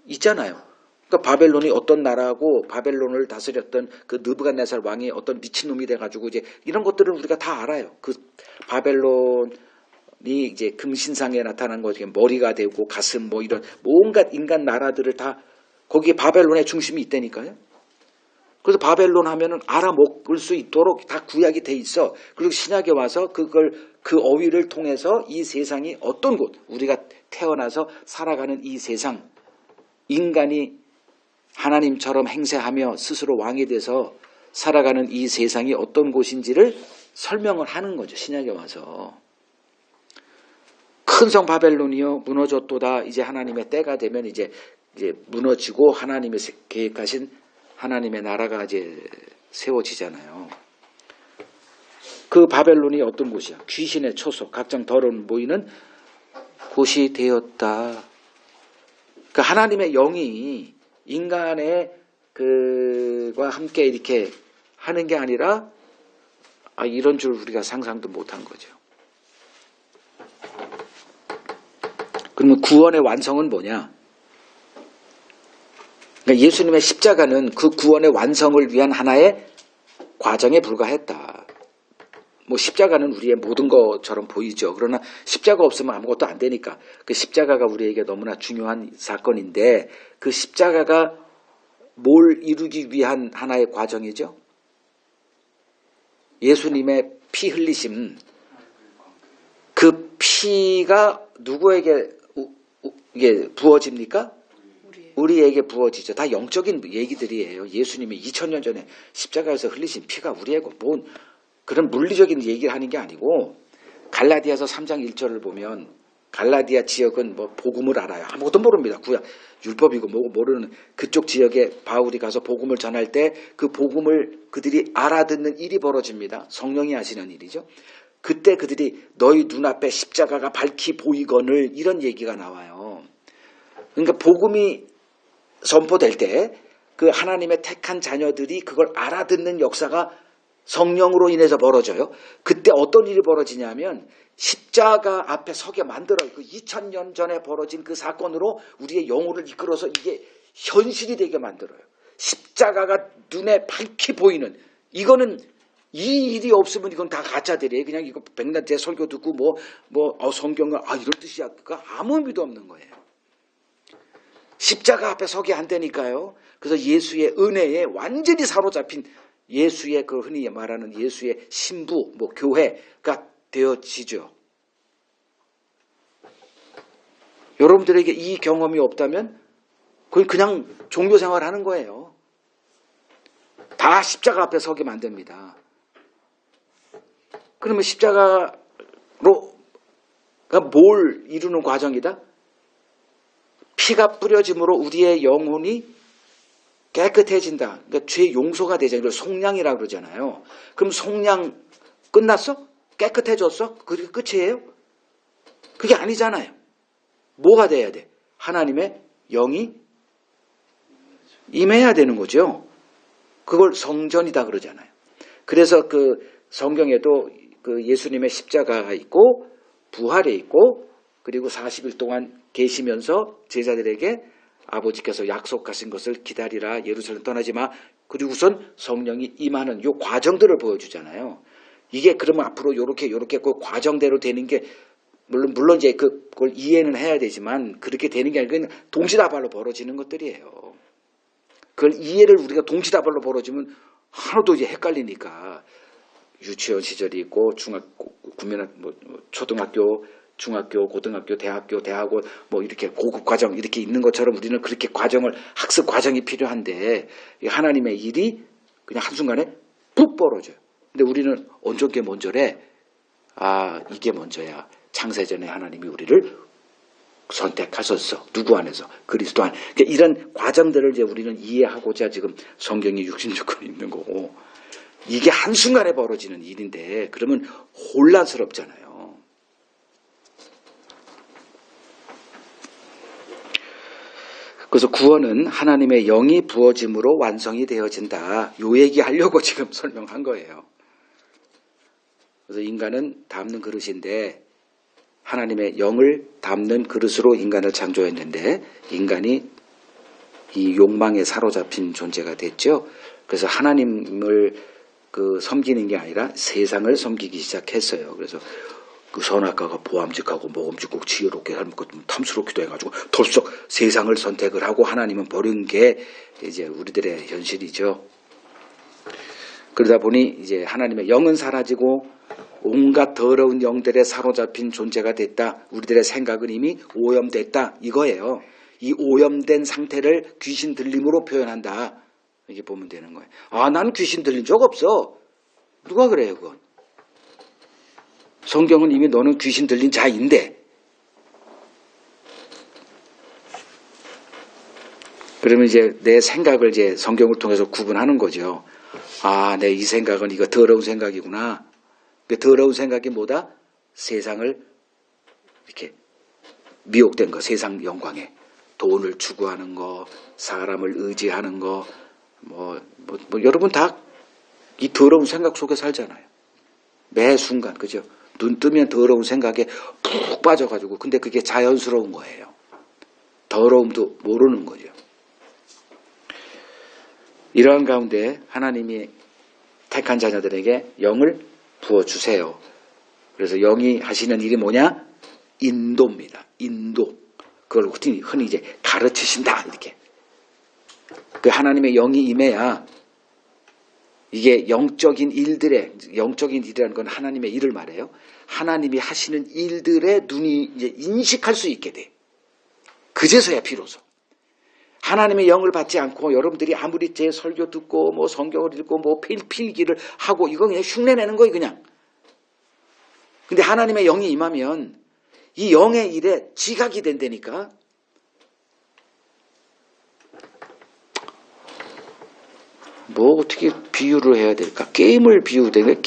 있잖아요. 그러니까 바벨론이 어떤 나라고 바벨론을 다스렸던 그 느부갓네살 왕이 어떤 미친놈이 돼가지고 이제 이런 것들을 우리가 다 알아요. 그 바벨론이 이제 금신상에 나타난 거 중에 머리가 되고 가슴 뭐 이런 온갖 인간 나라들을 다 거기에 바벨론의 중심이 있다니까요. 그래서 바벨론 하면은 알아먹을 수 있도록 다 구약이 돼 있어. 그리고 신약에 와서 그걸 그 어휘를 통해서 이 세상이 어떤 곳 우리가 태어나서 살아가는 이 세상 인간이 하나님처럼 행세하며 스스로 왕이 돼서 살아가는 이 세상이 어떤 곳인지를 설명을 하는 거죠. 신약에 와서. 큰 성 바벨론이요 무너졌도다. 이제 하나님의 때가 되면 이제 무너지고 하나님의 계획하신 하나님의 나라가 이제 세워지잖아요. 그 바벨론이 어떤 곳이야? 귀신의 초소, 각종 더러운 모이는 곳이 되었다. 그 하나님의 영이 인간의 그와 함께 이렇게 하는 게 아니라 이런 줄 우리가 상상도 못한 거죠. 그러면 구원의 완성은 뭐냐? 그러니까 예수님의 십자가는 그 구원의 완성을 위한 하나의 과정에 불과했다. 뭐 십자가는 우리의 모든 것처럼 보이죠. 그러나 십자가 없으면 아무것도 안 되니까 그 십자가가 우리에게 너무나 중요한 사건인데 그 십자가가 뭘 이루기 위한 하나의 과정이죠. 예수님의 피 흘리심, 그 피가 누구에게 이게 부어집니까? 우리에게 부어지죠. 다 영적인 얘기들이에요. 예수님이 2000년 전에 십자가에서 흘리신 피가 우리에게 뭔 그런 물리적인 얘기를 하는 게 아니고 갈라디아서 3장 1절을 보면 갈라디아 지역은 뭐 복음을 알아요. 아무것도 모릅니다. 구약 율법이고 뭐고 모르는 그쪽 지역에 바울이 가서 복음을 전할 때 그 복음을 그들이 알아듣는 일이 벌어집니다. 성령이 하시는 일이죠. 그때 그들이 너희 눈앞에 십자가가 밝히 보이거늘 이런 얘기가 나와요. 그러니까 복음이 선포될 때 그 하나님의 택한 자녀들이 그걸 알아듣는 역사가 성령으로 인해서 벌어져요. 그때 어떤 일이 벌어지냐면 십자가 앞에 서게 만들어요. 그 2000년 전에 벌어진 그 사건으로 우리의 영혼을 이끌어서 이게 현실이 되게 만들어요. 십자가가 눈에 밝히 보이는 이거는 이 일이 없으면 이건 다 가짜들이에요. 그냥 이거 백날 제 설교 듣고 성경은 이런 뜻이야. 그거 아무 의미도 없는 거예요. 십자가 앞에 서게 안 되니까요. 그래서 예수의 은혜에 완전히 사로잡힌 예수의 그 흔히 말하는 예수의 신부, 교회가 되어지죠. 여러분들에게 이 경험이 없다면 그냥 종교 생활하는 거예요. 다 십자가 앞에 서게 만듭니다. 그러면 십자가로 뭘 이루는 과정이다? 피가 뿌려짐으로 우리의 영혼이 깨끗해진다. 그러니까 죄 용서가 되잖아요. 속량이라고 그러잖아요. 그럼 속량 끝났어? 깨끗해졌어? 그게 끝이에요? 그게 아니잖아요. 뭐가 돼야 돼? 하나님의 영이 임해야 되는 거죠. 그걸 성전이다 그러잖아요. 그래서 그 성경에도 그 예수님의 십자가가 있고 부활이 있고 그리고 40일 동안 계시면서 제자들에게 아버지께서 약속하신 것을 기다리라 예루살렘 떠나지 마. 그리고선 성령이 임하는 요 과정들을 보여주잖아요. 이게 그러면 앞으로 요렇게 그 과정대로 되는 게 물론 이제 그걸 이해는 해야 되지만 그렇게 되는 게 아니라 동시다발로 벌어지는 것들이에요. 그걸 이해를 우리가 동시다발로 벌어지면 하나도 이제 헷갈리니까 유치원 시절이 있고 중학교, 초등학교, 중학교, 고등학교, 대학원 이렇게 고급 과정 이렇게 있는 것처럼 우리는 그렇게 학습 과정이 필요한데 하나님의 일이 그냥 한순간에 푹 벌어져요. 근데 우리는 어떤 게 먼저래? 이게 먼저야. 창세전에 하나님이 우리를 선택하셨어. 누구 안에서? 그리스도 안. 그러니까 이런 과정들을 이제 우리는 이해하고자 지금 성경이 66권 있는 거고 이게 한순간에 벌어지는 일인데 그러면 혼란스럽잖아요. 그래서 구원은 하나님의 영이 부어짐으로 완성이 되어진다. 요 얘기하려고 지금 설명한 거예요. 그래서 인간은 담는 그릇인데 하나님의 영을 담는 그릇으로 인간을 창조했는데 인간이 이 욕망에 사로잡힌 존재가 됐죠. 그래서 하나님을 섬기는 게 아니라 세상을 섬기기 시작했어요. 그래서 그 선악과가 보암직하고 먹음직하고 지혜롭게 삶은 것 탐스럽기도 해가지고 덜썩 세상을 선택을 하고 하나님은 버린 게 이제 우리들의 현실이죠. 그러다 보니 이제 하나님의 영은 사라지고 온갖 더러운 영들에 사로잡힌 존재가 됐다. 우리들의 생각은 이미 오염됐다. 이거예요. 이 오염된 상태를 귀신 들림으로 표현한다. 이렇게 보면 되는 거예요. 아, 난 귀신 들린 적 없어. 누가 그래요, 그건? 성경은 이미 너는 귀신 들린 자인데. 그러면 이제 내 생각을 이제 성경을 통해서 구분하는 거죠. 아, 내 이 생각은 이거 더러운 생각이구나. 그 더러운 생각이 뭐다? 세상을 이렇게 미혹된 거, 세상 영광에. 돈을 추구하는 거, 사람을 의지하는 거, 여러분 다 이 더러운 생각 속에 살잖아요. 매 순간, 그죠? 눈 뜨면 더러운 생각에 푹 빠져가지고, 근데 그게 자연스러운 거예요. 더러움도 모르는 거죠. 이러한 가운데 하나님이 택한 자녀들에게 영을 부어주세요. 그래서 영이 하시는 일이 뭐냐? 인도입니다. 인도. 그걸 흔히 이제 가르치신다. 이렇게. 그 하나님의 영이 임해야 이게 영적인 일이라는 건 하나님의 일을 말해요. 하나님이 하시는 일들에 눈이 이제 인식할 수 있게 돼. 그제서야 비로소. 하나님의 영을 받지 않고 여러분들이 아무리 제 설교 듣고 성경을 읽고 필기를 하고 이건 그냥 흉내내는 거예요, 그냥. 근데 하나님의 영이 임하면 이 영의 일에 지각이 된다니까. 어떻게 비유를 해야 될까? 게임을 비유되는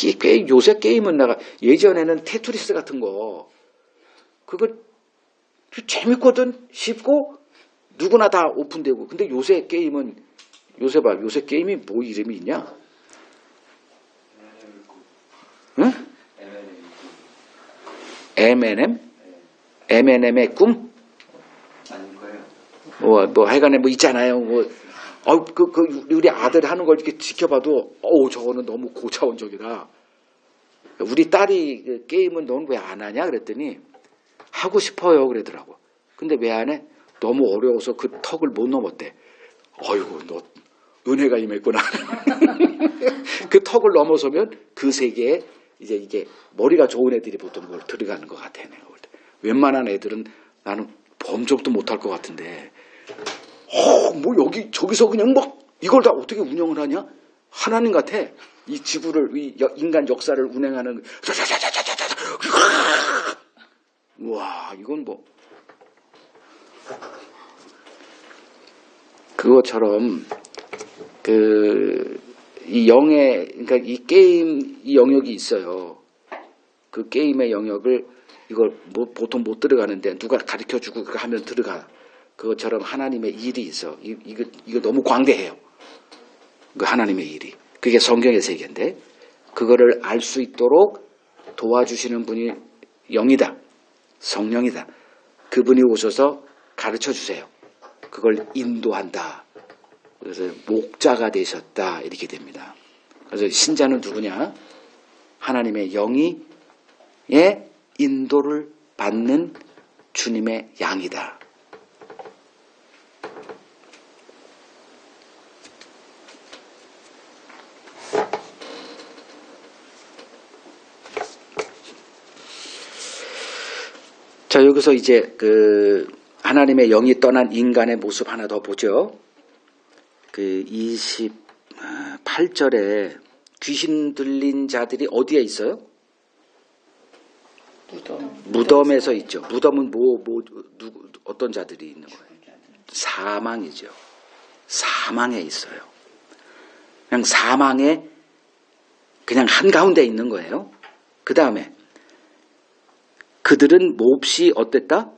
요새 게임은 예전에는 테트리스 같은 거 그거 재밌거든. 쉽고 누구나 다 오픈되고. 근데 요새 게임은 요새 게임이 뭐 이름이 있냐? 응? M&M? M&M의 꿈? 아닌 거예요. 하여간에 있잖아요. 우리 아들 하는 걸 이렇게 지켜봐도, 저거는 너무 고차원적이다. 우리 딸이 그 게임은 넌 왜 안 하냐? 그랬더니, 하고 싶어요. 그러더라고. 근데 왜 안 해? 너무 어려워서 그 턱을 못 넘었대. 어이구, 너 은혜가 임했구나. 그 턱을 넘어서면 그 세계에 이제 이게 머리가 좋은 애들이 보통 그걸 들어가는 것 같아. 내가 볼 때. 웬만한 애들은 나는 범접도 못할 것 같은데, 저기서 그냥 이걸 다 어떻게 운영을 하냐? 하나님 같아. 이 지구를, 이 인간 역사를 운행하는, 우와, 이건 그것처럼, 이 그러니까 이 게임, 이 영역이 있어요. 그 게임의 영역을, 이걸 보통 못 들어가는데, 누가 가르쳐 주고 그거 하면 들어가. 그것처럼 하나님의 일이 있어. 이거 너무 광대해요. 그 하나님의 일이. 그게 성경의 세계인데, 그거를 알 수 있도록 도와주시는 분이 영이다. 성령이다. 그분이 오셔서 가르쳐 주세요. 그걸 인도한다. 그래서 목자가 되셨다. 이렇게 됩니다. 그래서 신자는 누구냐? 하나님의 영의 인도를 받는 주님의 양이다. 자, 여기서 이제 하나님의 영이 떠난 인간의 모습 하나 더 보죠. 28절에 귀신 들린 자들이 어디에 있어요? 무덤에서 있죠. 무덤은 어떤 자들이 있는 거예요? 사망이죠. 사망에 있어요. 그냥 사망에 그냥 한가운데 있는 거예요. 그 다음에 그들은 몹시 어땠다?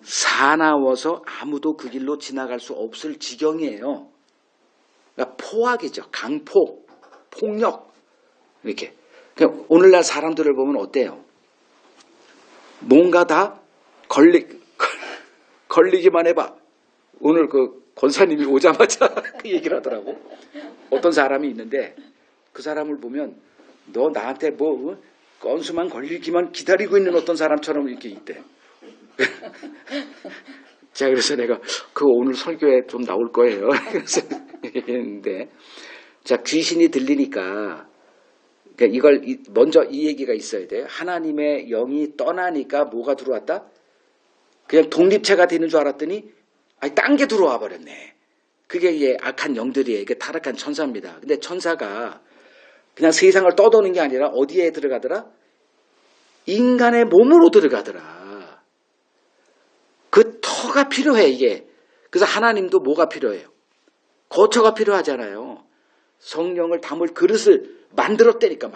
사나워서 아무도 그 길로 지나갈 수 없을 지경이에요. 그러니까 포악이죠. 강포, 폭력 이렇게. 그러니까 오늘날 사람들을 보면 어때요? 뭔가 다 걸리기만 해봐. 오늘 그 권사님이 오자마자 그 얘기를 하더라고. 어떤 사람이 있는데 그 사람을 보면 너 나한테 뭐 건수만 걸리기만 기다리고 있는 어떤 사람처럼 이렇게 있대. 자, 그래서 내가 그 오늘 설교에 좀 나올 거예요. 그래서 했는데, 자, 귀신이 들리니까, 그러니까 이걸 먼저 이 얘기가 있어야 돼요. 하나님의 영이 떠나니까 뭐가 들어왔다? 그냥 독립체가 되는 줄 알았더니, 아니, 딴 게 들어와 버렸네. 그게 이게 악한 영들이에요. 이게 타락한 천사입니다. 근데 천사가 그냥 세상을 떠도는 게 아니라 어디에 들어가더라? 인간의 몸으로 들어가더라. 그 터가 필요해, 이게. 그래서 하나님도 뭐가 필요해요? 거처가 필요하잖아요. 성령을 담을 그릇을 만들었다니까,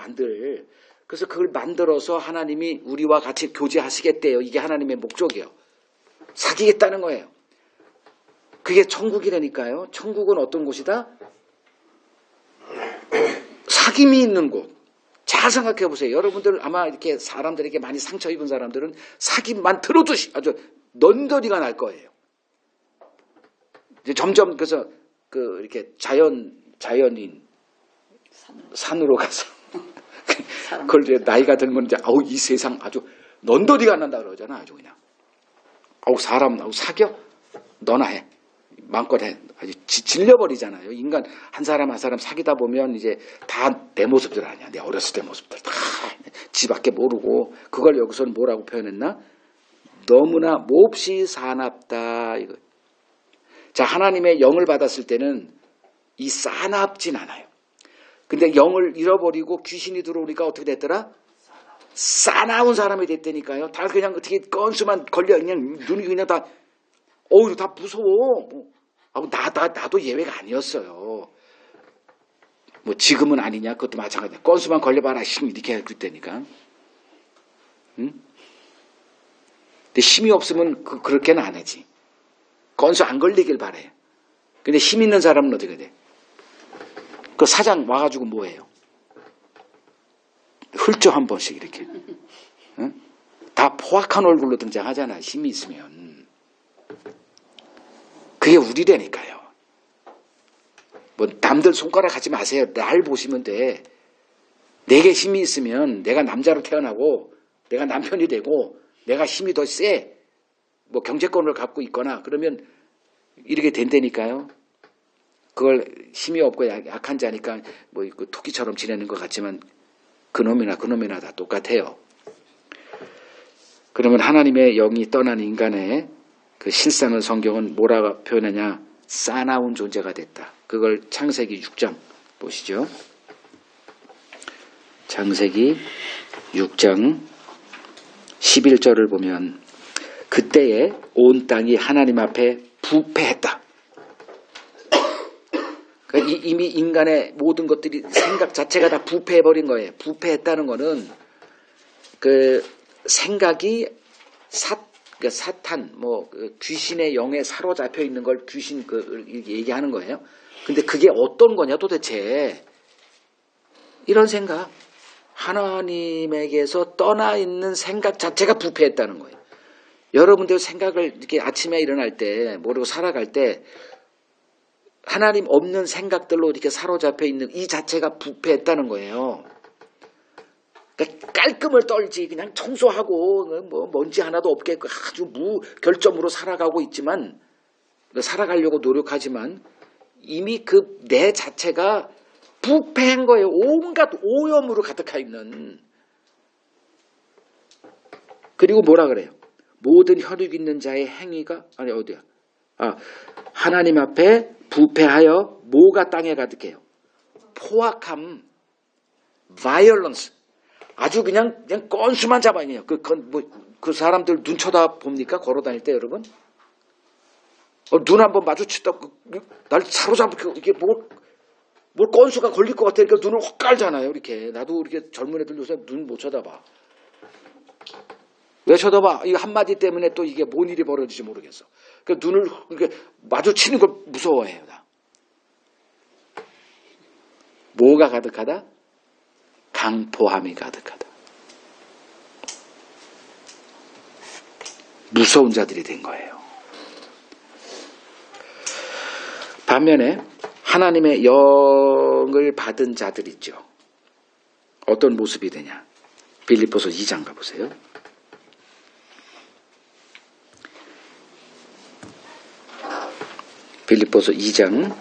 그래서 그걸 만들어서 하나님이 우리와 같이 교제하시겠대요. 이게 하나님의 목적이에요. 사귀겠다는 거예요. 그게 천국이라니까요. 천국은 어떤 곳이다? 사귐이 있는 곳. 잘 생각해 보세요. 여러분들 아마 이렇게 사람들에게 많이 상처 입은 사람들은 사귐만 들어도 아주 넌더리가 날 거예요. 이제 점점 그래서 그 이렇게 자연인 산으로 가서 그걸 이제 나이가 들면 이제 아우 이 세상 아주 넌더리가 난다 그러잖아. 아주 그냥 아우 사람 아우 사겨 너나 해 마음껏 해 아주 질려버리잖아요. 인간 한 사람 한 사람 사귀다 보면 이제 다 내 모습들 아니야. 내 어렸을 때 모습들 다 지 밖에 모르고 그걸 여기서는 뭐라고 표현했나? 너무나 몹시 사납다 이거. 자, 하나님의 영을 받았을 때는 이 사납진 않아요. 근데 영을 잃어버리고 귀신이 들어오니까 어떻게 됐더라? 사나운 사람이 됐다니까요. 다 그냥 어떻게 건수만 걸려 그냥 눈이 그냥 다 어우 다 무서워. 나도 예외가 아니었어요. 뭐 지금은 아니냐 그것도 마찬가지야. 건수만 걸려봐라 이렇게 그랬다니까. 응? 근데 힘이 없으면 그렇게는 안 하지. 건수 안 걸리길 바래. 근데 힘 있는 사람은 어떻게 돼? 그 사장 와가지고 뭐해요? 훑죠 한 번씩 이렇게. 응? 다 포악한 얼굴로 등장하잖아. 힘이 있으면. 그게 우리라니까요. 뭐 남들 손가락 하지 마세요. 날 보시면 돼. 내게 힘이 있으면 내가 남자로 태어나고 내가 남편이 되고 내가 힘이 더 세. 뭐 경제권을 갖고 있거나 그러면 이렇게 된다니까요. 그걸 힘이 없고 약한 자니까 뭐 토끼처럼 지내는 것 같지만 그놈이나 다 똑같아요. 그러면 하나님의 영이 떠난 인간의 그 실상을 성경은 뭐라고 표현하냐? 사나운 존재가 됐다. 그걸 창세기 6장 보시죠. 창세기 6장 11절을 보면 그때에 온 땅이 하나님 앞에 부패했다. 그러니까 이미 인간의 모든 것들이 생각 자체가 다 부패해버린 거예요. 부패했다는 거는 그 생각이 사탄, 귀신의 영에 사로잡혀 있는 걸 귀신 얘기하는 거예요. 근데 그게 어떤 거냐 도대체. 이런 생각. 하나님에게서 떠나 있는 생각 자체가 부패했다는 거예요. 여러분들 생각을 이렇게 아침에 일어날 때, 모르고 살아갈 때, 하나님 없는 생각들로 이렇게 사로잡혀 있는 이 자체가 부패했다는 거예요. 그러니까 깔끔을 떨지 그냥 청소하고 뭐 먼지 하나도 없게 아주 무결점으로 살아가고 있지만 살아가려고 노력하지만 이미 그 내 자체가 부패한 거예요. 온갖 오염으로 가득해 있는. 그리고 뭐라 그래요? 모든 혈육 있는 자의 행위가 아니 어디야? 하나님 앞에 부패하여 뭐가 땅에 가득해요? 포악함, violence. 아주 그냥 건수만 잡아요. 그 사람들 눈 쳐다 봅니까? 걸어 다닐 때 여러분? 눈 한번 마주치다 날 사로잡고 이게 뭐 뭘 건수가 걸릴 것 같으니까 눈을 확 깔잖아요. 이렇게. 나도 이렇게 젊은 애들 요새 눈 못 쳐다봐. 왜 쳐다봐? 이 한마디 때문에 또 이게 뭔 일이 벌어질지 모르겠어. 그 눈을 이렇게 마주치는 걸 무서워해요. 나. 뭐가 가득하다? 강포함이 가득하다. 무서운 자들이 된 거예요. 반면에 하나님의 영을 받은 자들 있죠. 어떤 모습이 되냐? 빌립보서 2장 가보세요. 빌립보서 2장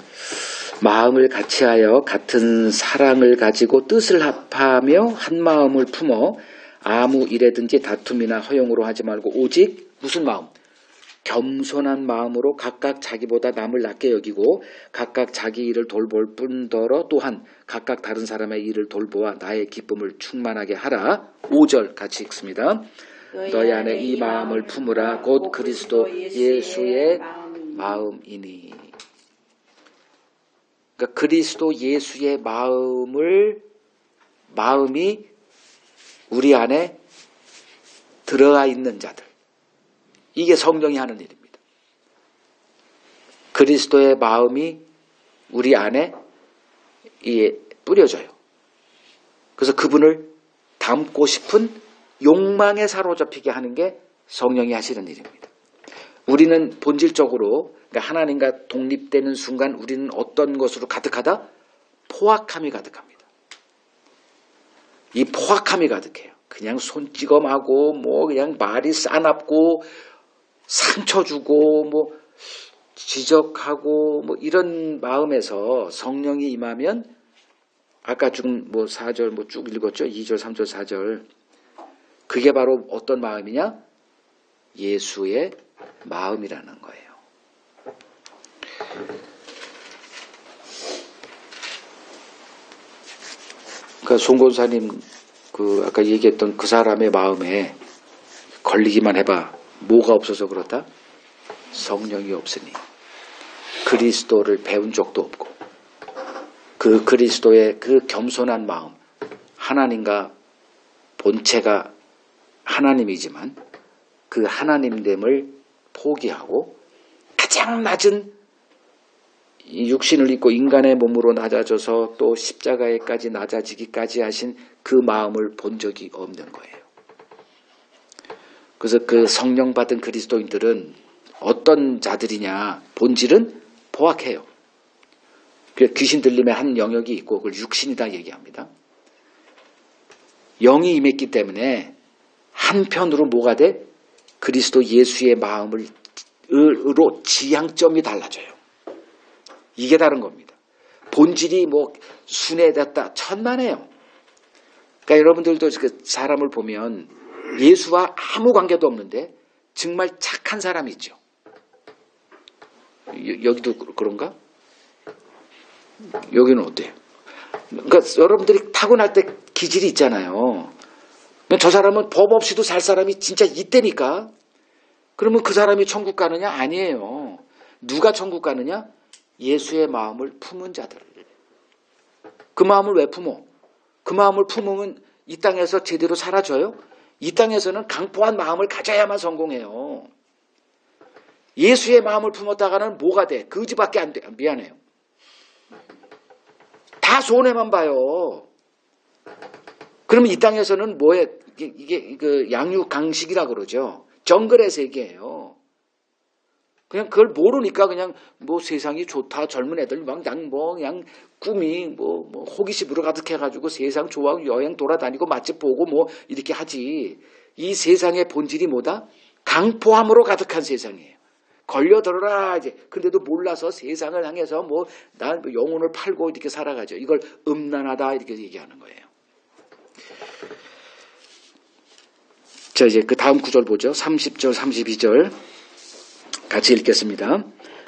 마음을 같이하여 같은 사랑을 가지고 뜻을 합하며 한 마음을 품어 아무 일에든지 다툼이나 허용으로 하지 말고 오직 무슨 마음? 겸손한 마음으로 각각 자기보다 남을 낮게 여기고 각각 자기 일을 돌볼 뿐더러 또한 각각 다른 사람의 일을 돌보아 나의 기쁨을 충만하게 하라. 5절 같이 읽습니다. 너희 안에 이 마음을 품으라. 곧 그리스도 예수의 마음이니. 그러니까 그리스도 예수의 마음이 우리 안에 들어가 있는 자들. 이게 성령이 하는 일입니다. 그리스도의 마음이 우리 안에 뿌려져요. 그래서 그분을 닮고 싶은 욕망에 사로잡히게 하는 게 성령이 하시는 일입니다. 우리는 본질적으로 하나님과 독립되는 순간 우리는 어떤 것으로 가득하다? 포악함이 가득합니다. 이 포악함이 가득해요. 그냥 손찌검하고 뭐 그냥 말이 싸납고 상처 주고 뭐 지적하고 뭐 이런 마음에서 성령이 임하면 아까 지금 뭐 4절 뭐 쭉 읽었죠. 2절, 3절, 4절. 그게 바로 어떤 마음이냐? 예수의 마음이라는 거예요. 그러니까 송건사님 아까 얘기했던 그 사람의 마음에 걸리기만 해봐. 뭐가 없어서 그렇다? 성령이 없으니. 그리스도를 배운 적도 없고 그 그리스도의 그 겸손한 마음, 하나님과 본체가 하나님이지만 그 하나님됨을 포기하고 가장 낮은 육신을 입고 인간의 몸으로 낮아져서 또 십자가에까지 낮아지기까지 하신 그 마음을 본 적이 없는 거예요. 그래서 그 성령 받은 그리스도인들은 어떤 자들이냐? 본질은 포악해요. 귀신 들림의 한 영역이 있고 그걸 육신이다 얘기합니다. 영이 임했기 때문에 한편으로 뭐가 돼? 그리스도 예수의 마음으로 지향점이 달라져요. 이게 다른 겁니다. 본질이 뭐 순회됐다 천만에요. 그러니까 여러분들도 그 사람을 보면 예수와 아무 관계도 없는데 정말 착한 사람이 있죠. 여기도 그런가? 여기는 어때요? 그러니까 여러분들이 타고날 때 기질이 있잖아요. 저 사람은 법 없이도 살 사람이 진짜 있다니까. 그러면 그 사람이 천국 가느냐? 아니에요. 누가 천국 가느냐? 예수의 마음을 품은 자들. 그 마음을 왜 품어? 그 마음을 품으면 이 땅에서 제대로 사라져요? 이 땅에서는 강포한 마음을 가져야만 성공해요. 예수의 마음을 품었다가는 뭐가 돼? 거지밖에 안 돼. 미안해요. 다 손해만 봐요. 그러면 이 땅에서는 뭐에 이게 그 양육강식이라 그러죠. 정글의 세계예요. 그냥 그걸 모르니까 그냥 뭐 세상이 좋다. 젊은 애들 그냥 꿈이 뭐 호기심으로 가득해가지고 세상 좋아하고 여행 돌아다니고 맛집 보고 뭐 이렇게 하지. 이 세상의 본질이 뭐다? 강포함으로 가득한 세상이에요. 걸려들어라 이제. 근데도 몰라서 세상을 향해서 뭐 난 영혼을 팔고 이렇게 살아가죠. 이걸 음란하다 이렇게 얘기하는 거예요. 자, 이제 그 다음 구절 보죠. 30절, 32절. 같이 읽겠습니다.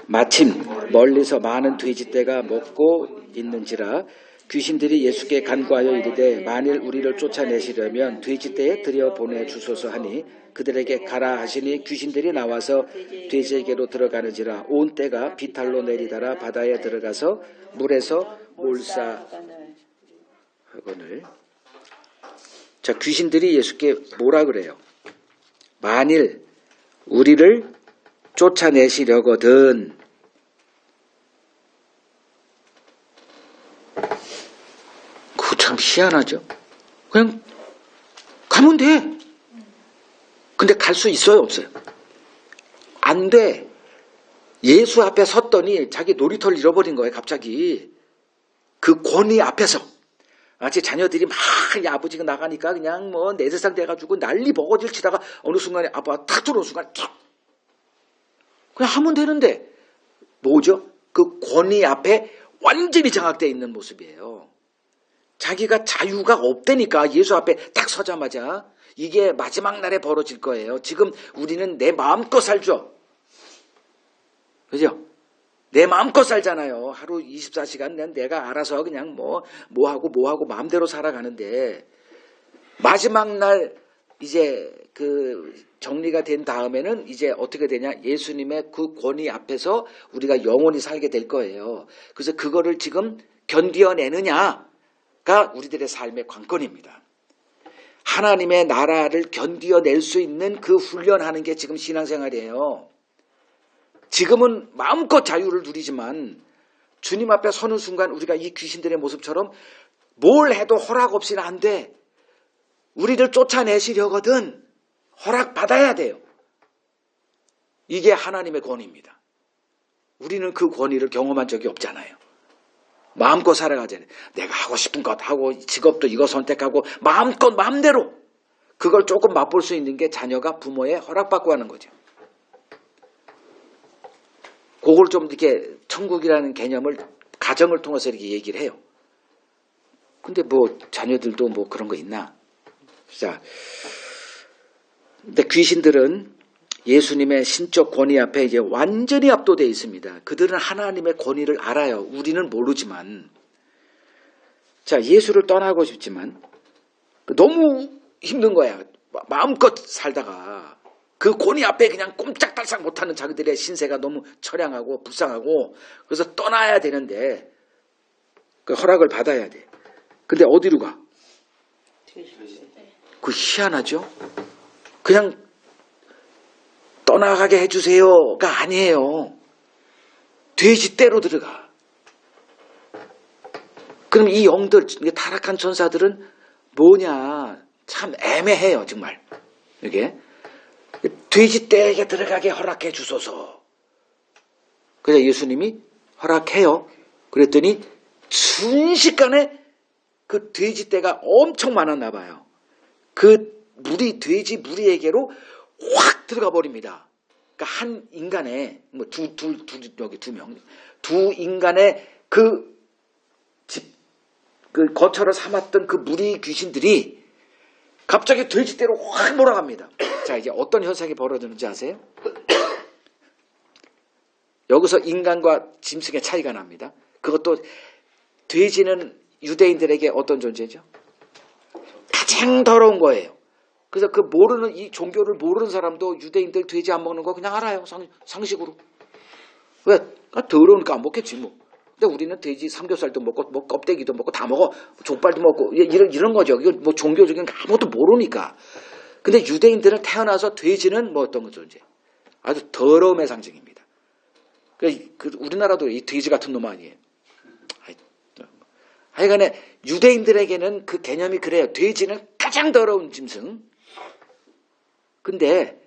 마침 멀리서 많은 돼지떼가 먹고 있는지라 귀신들이 예수께 간구하여 이르되 만일 우리를 쫓아내시려면 돼지떼에 들여보내 주소서 하니 그들에게 가라 하시니 귀신들이 나와서 돼지에게로 들어가는지라 온 떼가 비탈로 내리다라 바다에 들어가서 물에서 몰사 학원을. 자, 귀신들이 예수께 뭐라 그래요? 만일 우리를 쫓아내시려거든 그거 참 희한하죠. 그냥 가면 돼. 근데 갈 수 있어요, 없어요? 안 돼. 예수 앞에 섰더니 자기 놀이터를 잃어버린 거예요, 갑자기. 그 권위 앞에서. 마치 자녀들이 막 아버지가 나가니까 그냥 뭐 내 세상 돼가지고 난리 버거지를 치다가 어느 순간에 아빠가 탁 들어오는 순간에 탁. 그냥 하면 되는데 뭐죠? 그 권위 앞에 완전히 장악되어 있는 모습이에요. 자기가 자유가 없다니까 예수 앞에 딱 서자마자 이게 마지막 날에 벌어질 거예요. 지금 우리는 내 마음껏 살죠. 그죠? 내 마음껏 살잖아요. 하루 24시간 내가 알아서 그냥 뭐 하고 마음대로 살아가는데 마지막 날 이제 그 정리가 된 다음에는 이제 어떻게 되냐? 예수님의 그 권위 앞에서 우리가 영원히 살게 될 거예요. 그래서 그거를 지금 견디어내느냐가 우리들의 삶의 관건입니다. 하나님의 나라를 견디어낼 수 있는 그 훈련하는 게 지금 신앙생활이에요. 지금은 마음껏 자유를 누리지만 주님 앞에 서는 순간 우리가 이 귀신들의 모습처럼 뭘 해도 허락 없이는 안 돼. 우리를 쫓아내시려거든 허락받아야 돼요. 이게 하나님의 권위입니다. 우리는 그 권위를 경험한 적이 없잖아요. 마음껏 살아가잖아요. 내가 하고 싶은 것 하고 직업도 이거 선택하고 마음껏 마음대로 그걸 조금 맛볼 수 있는 게 자녀가 부모의 허락받고 하는 거죠. 그걸 좀 이렇게 천국이라는 개념을 가정을 통해서 이렇게 얘기를 해요. 근데 뭐 자녀들도 뭐 그런 거 있나? 자, 근데 귀신들은 예수님의 신적 권위 앞에 이제 완전히 압도되어 있습니다. 그들은 하나님의 권위를 알아요. 우리는 모르지만. 자, 예수를 떠나고 싶지만 너무 힘든 거야. 마음껏 살다가 그 권위 앞에 그냥 꼼짝달싹 못하는 자기들의 신세가 너무 처량하고 불쌍하고 그래서 떠나야 되는데 그 허락을 받아야 돼. 근데 어디로 가? 그 희한하죠? 그냥 떠나가게 해주세요가 아니에요. 돼지떼로 들어가. 그럼 이 영들, 타락한 천사들은 뭐냐? 참 애매해요, 정말. 이게 돼지떼에게 들어가게 허락해 주소서. 그래서 예수님이 허락해요. 그랬더니 순식간에 그 돼지떼가 엄청 많았나 봐요. 그 돼지 무리에게로 확 들어가 버립니다. 그러니까 한 인간의 여기 두 인간의 그 거처를 삼았던 그 무리 귀신들이 갑자기 돼지떼로 확 몰아갑니다. 자, 이제 어떤 현상이 벌어지는지 아세요? 여기서 인간과 짐승의 차이가 납니다. 그것도 돼지는 유대인들에게 어떤 존재죠? 가장 더러운 거예요. 그래서 그 모르는 이 종교를 모르는 사람도 유대인들 돼지 안 먹는 거 그냥 알아요. 상식으로. 왜? 더러우니까 안 먹겠지 뭐. 근데 우리는 돼지 삼겹살도 먹고 뭐 껍데기도 먹고 다 먹어. 족발도 먹고 이런 거죠. 이거 뭐 종교적인 아무것도 모르니까. 근데 유대인들은 태어나서 돼지는 뭐 어떤 존재? 아주 더러움의 상징입니다. 우리나라도 이 돼지 같은 놈 아니에요. 하여간에 유대인들에게는 그 개념이 그래요. 돼지는 가장 더러운 짐승. 근데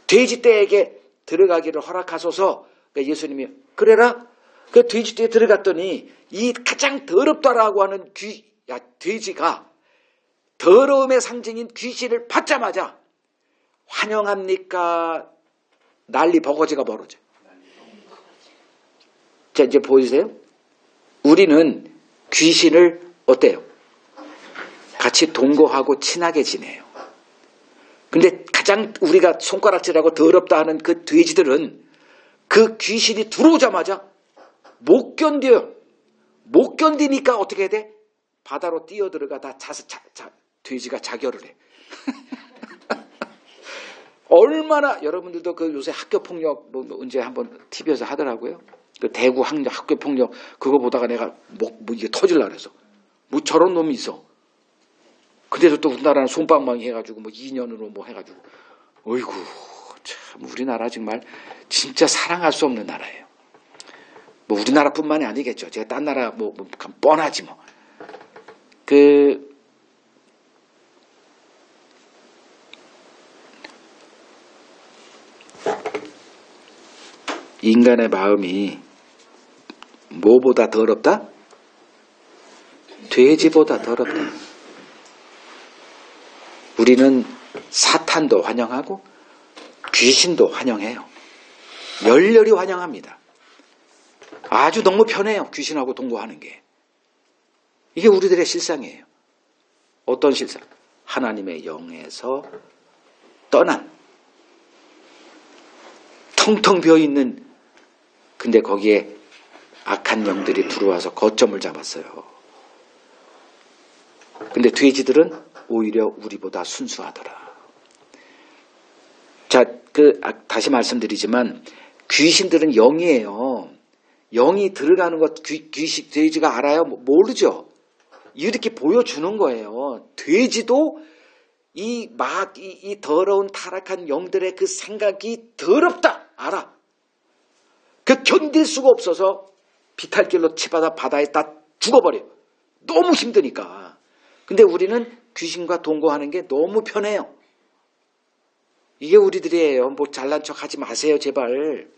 돼지떼에게 들어가기를 허락하소서. 그러니까 예수님이 그래라. 그 돼지떼에 들어갔더니 이 가장 더럽다라고 하는 돼지가 더러움의 상징인 귀신을 받자마자 환영합니까? 난리 버거지가 벌어져요. 자, 이제 보이세요? 우리는 귀신을 어때요? 같이 동거하고 친하게 지내요. 근데 가장 우리가 손가락질하고 더럽다 하는 그 돼지들은 그 귀신이 들어오자마자 못 견뎌요. 못 견디니까 어떻게 해야 돼? 바다로 뛰어들어가다 돼지가 자결을 해. 얼마나 여러분들도 그 요새 학교 폭력 뭐 언제 한번 TV에서 하더라고요. 그 대구 학교 폭력 그거 보다가 내가 뭐 이게 터질라 그래서 뭐 저런 놈이 있어. 근데도 또 우리나라는 솜방망이 해가지고 뭐 2년으로 뭐 해가지고 어이구 참 우리나라 정말 진짜 사랑할 수 없는 나라예요. 뭐 우리나라뿐만이 아니겠죠. 제가 딴 나라 뭐 뻔하지 뭐. 인간의 마음이 뭐보다 더럽다? 돼지보다 더럽다. 우리는 사탄도 환영하고 귀신도 환영해요. 열렬히 환영합니다. 아주 너무 편해요. 귀신하고 동거하는 게. 이게 우리들의 실상이에요. 어떤 실상? 하나님의 영에서 떠난 텅텅 비어있는 근데 거기에 악한 영들이 들어와서 거점을 잡았어요. 근데 돼지들은 오히려 우리보다 순수하더라. 자, 다시 말씀드리지만 귀신들은 영이에요. 영이 들어가는 것 돼지가 알아요? 모르죠. 이렇게 보여주는 거예요. 돼지도 이 더러운 타락한 영들의 그 생각이 더럽다 알아. 그 견딜 수가 없어서 비탈길로 치받아 바다에 다 죽어버려. 너무 힘드니까. 근데 우리는 귀신과 동거하는 게 너무 편해요. 이게 우리들이에요. 뭐 잘난 척 하지 마세요 제발.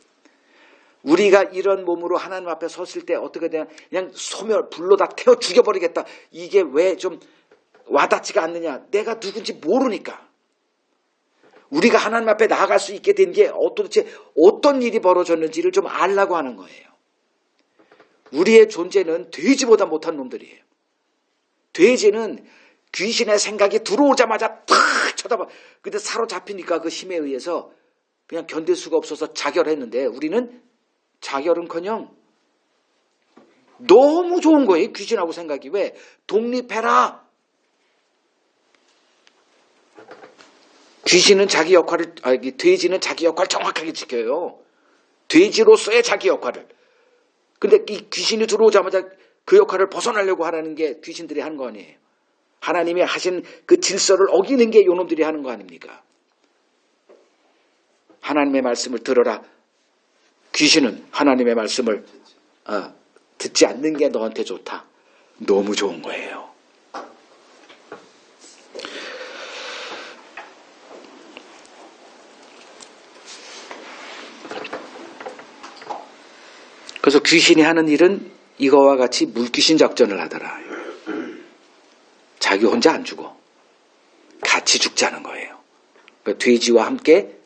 우리가 이런 몸으로 하나님 앞에 섰을 때 어떻게 되냐. 그냥 소멸 불로 다 태워 죽여버리겠다. 이게 왜 좀 와닿지가 않느냐. 내가 누군지 모르니까. 우리가 하나님 앞에 나아갈 수 있게 된 게 도대체 어떤 일이 벌어졌는지를 좀 알라고 하는 거예요. 우리의 존재는 돼지보다 못한 놈들이에요. 돼지는 귀신의 생각이 들어오자마자 탁 쳐다봐. 근데 사로잡히니까 그 힘에 의해서 그냥 견딜 수가 없어서 자결했는데 우리는 자결은커녕 너무 좋은 거예요. 귀신하고 생각이. 왜? 독립해라. 귀신은 자기 역할을, 돼지는 자기 역할을 정확하게 지켜요. 돼지로서의 자기 역할을. 근데 이 귀신이 들어오자마자 그 역할을 벗어나려고 하라는 게 귀신들이 하는 거 아니에요. 하나님이 하신 그 질서를 어기는 게 요놈들이 하는 거 아닙니까? 하나님의 말씀을 들어라. 귀신은 하나님의 말씀을 듣지 않는 게 너한테 좋다. 너무 좋은 거예요. 그래서 귀신이 하는 일은 이거와 같이 물귀신 작전을 하더라. 자기 혼자 안 죽어. 같이 죽자는 거예요. 그러니까 돼지와 함께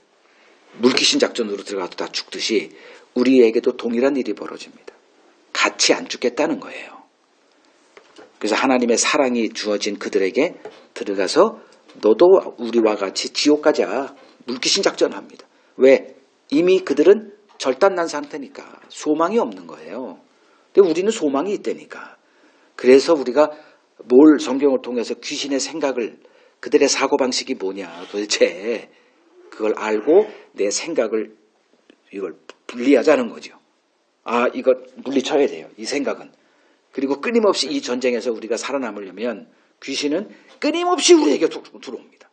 물귀신 작전으로 들어가도 다 죽듯이 우리에게도 동일한 일이 벌어집니다. 같이 안 죽겠다는 거예요. 그래서 하나님의 사랑이 주어진 그들에게 들어가서 너도 우리와 같이 지옥 가자. 물귀신 작전을 합니다. 왜? 이미 그들은 절단난 상태니까 소망이 없는 거예요. 근데 우리는 소망이 있다니까. 그래서 우리가 뭘 성경을 통해서 귀신의 생각을 그들의 사고방식이 뭐냐 도대체 그걸 알고 내 생각을 이걸 분리하자는 거죠. 이거 물리쳐야 돼요. 이 생각은. 그리고 끊임없이 이 전쟁에서 우리가 살아남으려면 귀신은 끊임없이 우리에게 들어옵니다.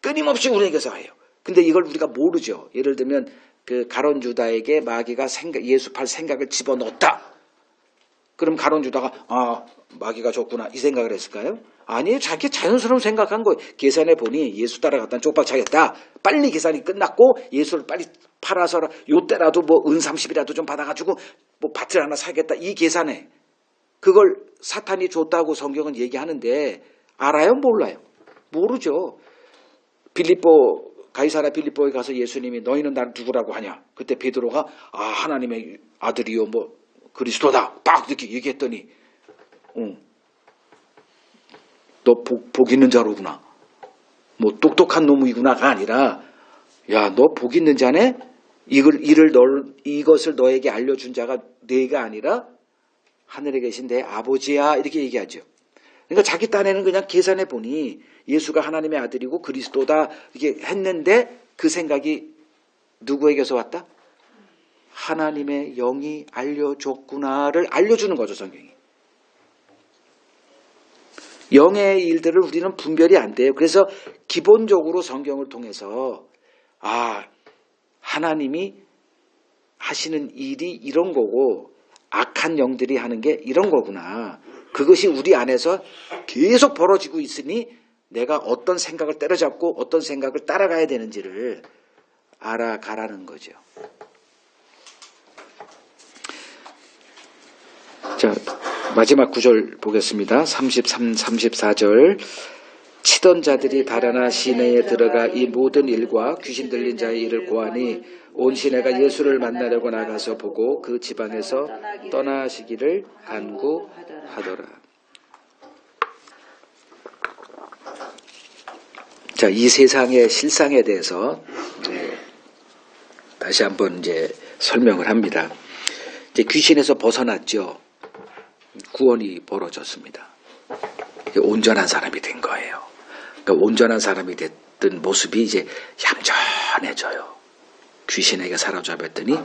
끊임없이 우리에게서 해요. 근데 이걸 우리가 모르죠. 예를 들면 그 가룟 유다에게 마귀가 예수 팔 생각을 집어넣었다. 그럼 가룟 유다가 마귀가 줬구나 이 생각을 했을까요? 아니에요. 자기 자연스러운 생각한 거예요. 계산해 보니 예수 따라갔다는 쪽박 차겠다. 빨리 계산이 끝났고 예수를 빨리 팔아서 요때라도 뭐 은 30이라도 좀 받아가지고 뭐 밭을 하나 사겠다. 이 계산에 그걸 사탄이 줬다고 성경은 얘기하는데 알아요? 몰라요? 모르죠. 가이사랴 빌립보에 가서 예수님이 너희는 나를 누구라고 하냐? 그때 베드로가 하나님의 아들이요 뭐 그리스도다. 딱 이렇게 얘기했더니 너 복 있는 자로구나. 뭐 똑똑한 놈이구나가 아니라 야, 너 복 있는 자네? 이것을 너에게 알려준 자가 내가 아니라 하늘에 계신 내 아버지야. 이렇게 얘기하죠. 그러니까 자기 딴에는 그냥 계산해 보니 예수가 하나님의 아들이고 그리스도다 이렇게 했는데 그 생각이 누구에게서 왔다? 하나님의 영이 알려줬구나를 알려주는 거죠, 성경이. 영의 일들을 우리는 분별이 안 돼요. 그래서 기본적으로 성경을 통해서 하나님이 하시는 일이 이런 거고 악한 영들이 하는 게 이런 거구나. 그것이 우리 안에서 계속 벌어지고 있으니 내가 어떤 생각을 때려잡고 어떤 생각을 따라가야 되는지를 알아가라는 거죠. 자, 마지막 구절 보겠습니다. 33, 34절. 치던 자들이 달아나 시내에 들어가 이 모든 일과 귀신 들린 자의 일을 고하니 온 시내가 예수를 만나려고 나가서 보고 그 지방에서 떠나시기를 간구하더라. 자, 이 세상의 실상에 대해서 다시 한번 이제 설명을 합니다. 이제 귀신에서 벗어났죠. 구원이 벌어졌습니다. 온전한 사람이 된 거예요. 그러니까 온전한 사람이 됐던 모습이 이제 얌전해져요. 귀신에게 사로잡혔더니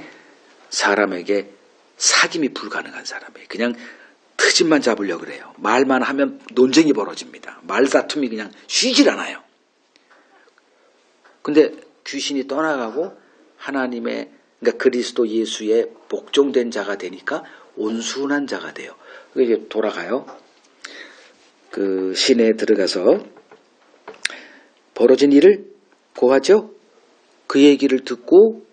사람에게 사귐이 불가능한 사람이에요. 그냥 트집만 잡으려고 그래요. 말만 하면 논쟁이 벌어집니다. 말다툼이 그냥 쉬질 않아요. 근데 귀신이 떠나가고 하나님의, 그러니까 그리스도 예수의 복종된 자가 되니까 온순한 자가 돼요. 이제 돌아가요. 그 시내에 들어가서 벌어진 일을 고하죠. 그 얘기를 듣고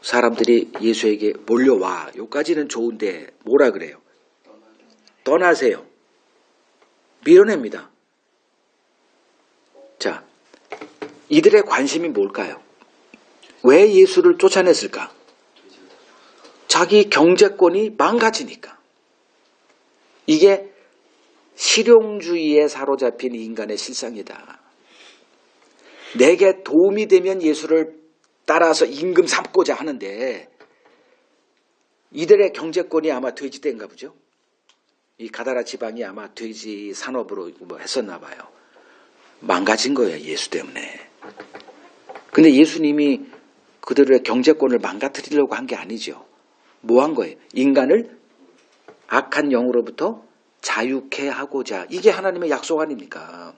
사람들이 예수에게 몰려와. 요까지는 좋은데 뭐라 그래요? 떠나세요. 밀어냅니다. 자, 이들의 관심이 뭘까요? 왜 예수를 쫓아냈을까? 자기 경제권이 망가지니까. 이게 실용주의에 사로잡힌 인간의 실상이다. 내게 도움이 되면 예수를 따라서 임금 삼고자 하는데 이들의 경제권이 아마 돼지된가 보죠. 이 가다라 지방이 아마 돼지 산업으로 뭐 했었나 봐요. 망가진 거예요, 예수 때문에. 근데 예수님이 그들의 경제권을 망가뜨리려고 한 게 아니죠. 뭐 한 거예요? 인간을 악한 영으로부터 자유케 하고자. 이게 하나님의 약속 아닙니까?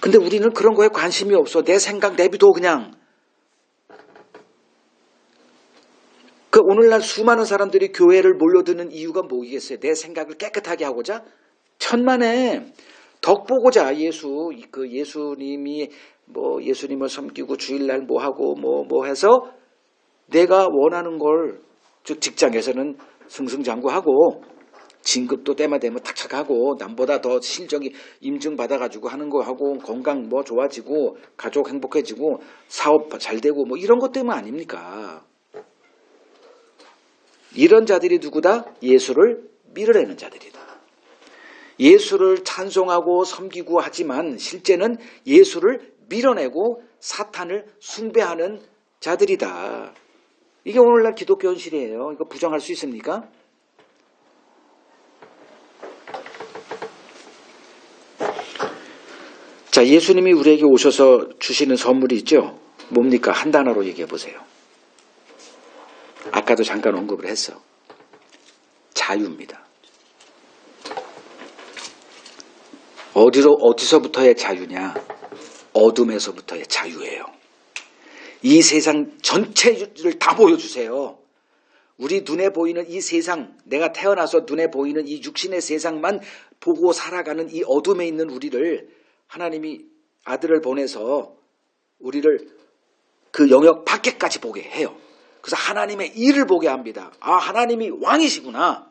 근데 우리는 그런 거에 관심이 없어. 내 생각 내비둬 그냥. 그 오늘날 수많은 사람들이 교회를 몰려드는 이유가 뭐겠어요? 내 생각을 깨끗하게 하고자? 천만에 덕 보고자. 예수님이 뭐 예수님을 섬기고 주일날 뭐 하고 뭐 해서 내가 원하는 걸, 즉 직장에서는 승승장구하고 진급도 때만 되면 탁착하고 남보다 더 실적이 인증받아가지고 하는 거 하고 건강 뭐 좋아지고 가족 행복해지고 사업 잘 되고 뭐 이런 것 때문 아닙니까? 이런 자들이 누구다? 예수를 밀어내는 자들이다. 예수를 찬송하고 섬기고 하지만 실제는 예수를 밀어내고 사탄을 숭배하는 자들이다. 이게 오늘날 기독교 현실이에요. 이거 부정할 수 있습니까? 자, 예수님이 우리에게 오셔서 주시는 선물이 있죠. 뭡니까? 한 단어로 얘기해 보세요. 아까도 잠깐 언급을 했어. 자유입니다. 어디서부터의 자유냐? 어둠에서부터의 자유예요. 이 세상 전체를 다 보여주세요. 우리 눈에 보이는 이 세상, 내가 태어나서 눈에 보이는 이 육신의 세상만 보고 살아가는 이 어둠에 있는 우리를 하나님이 아들을 보내서 우리를 그 영역 밖에까지 보게 해요. 그래서 하나님의 일을 보게 합니다. 아, 하나님이 왕이시구나.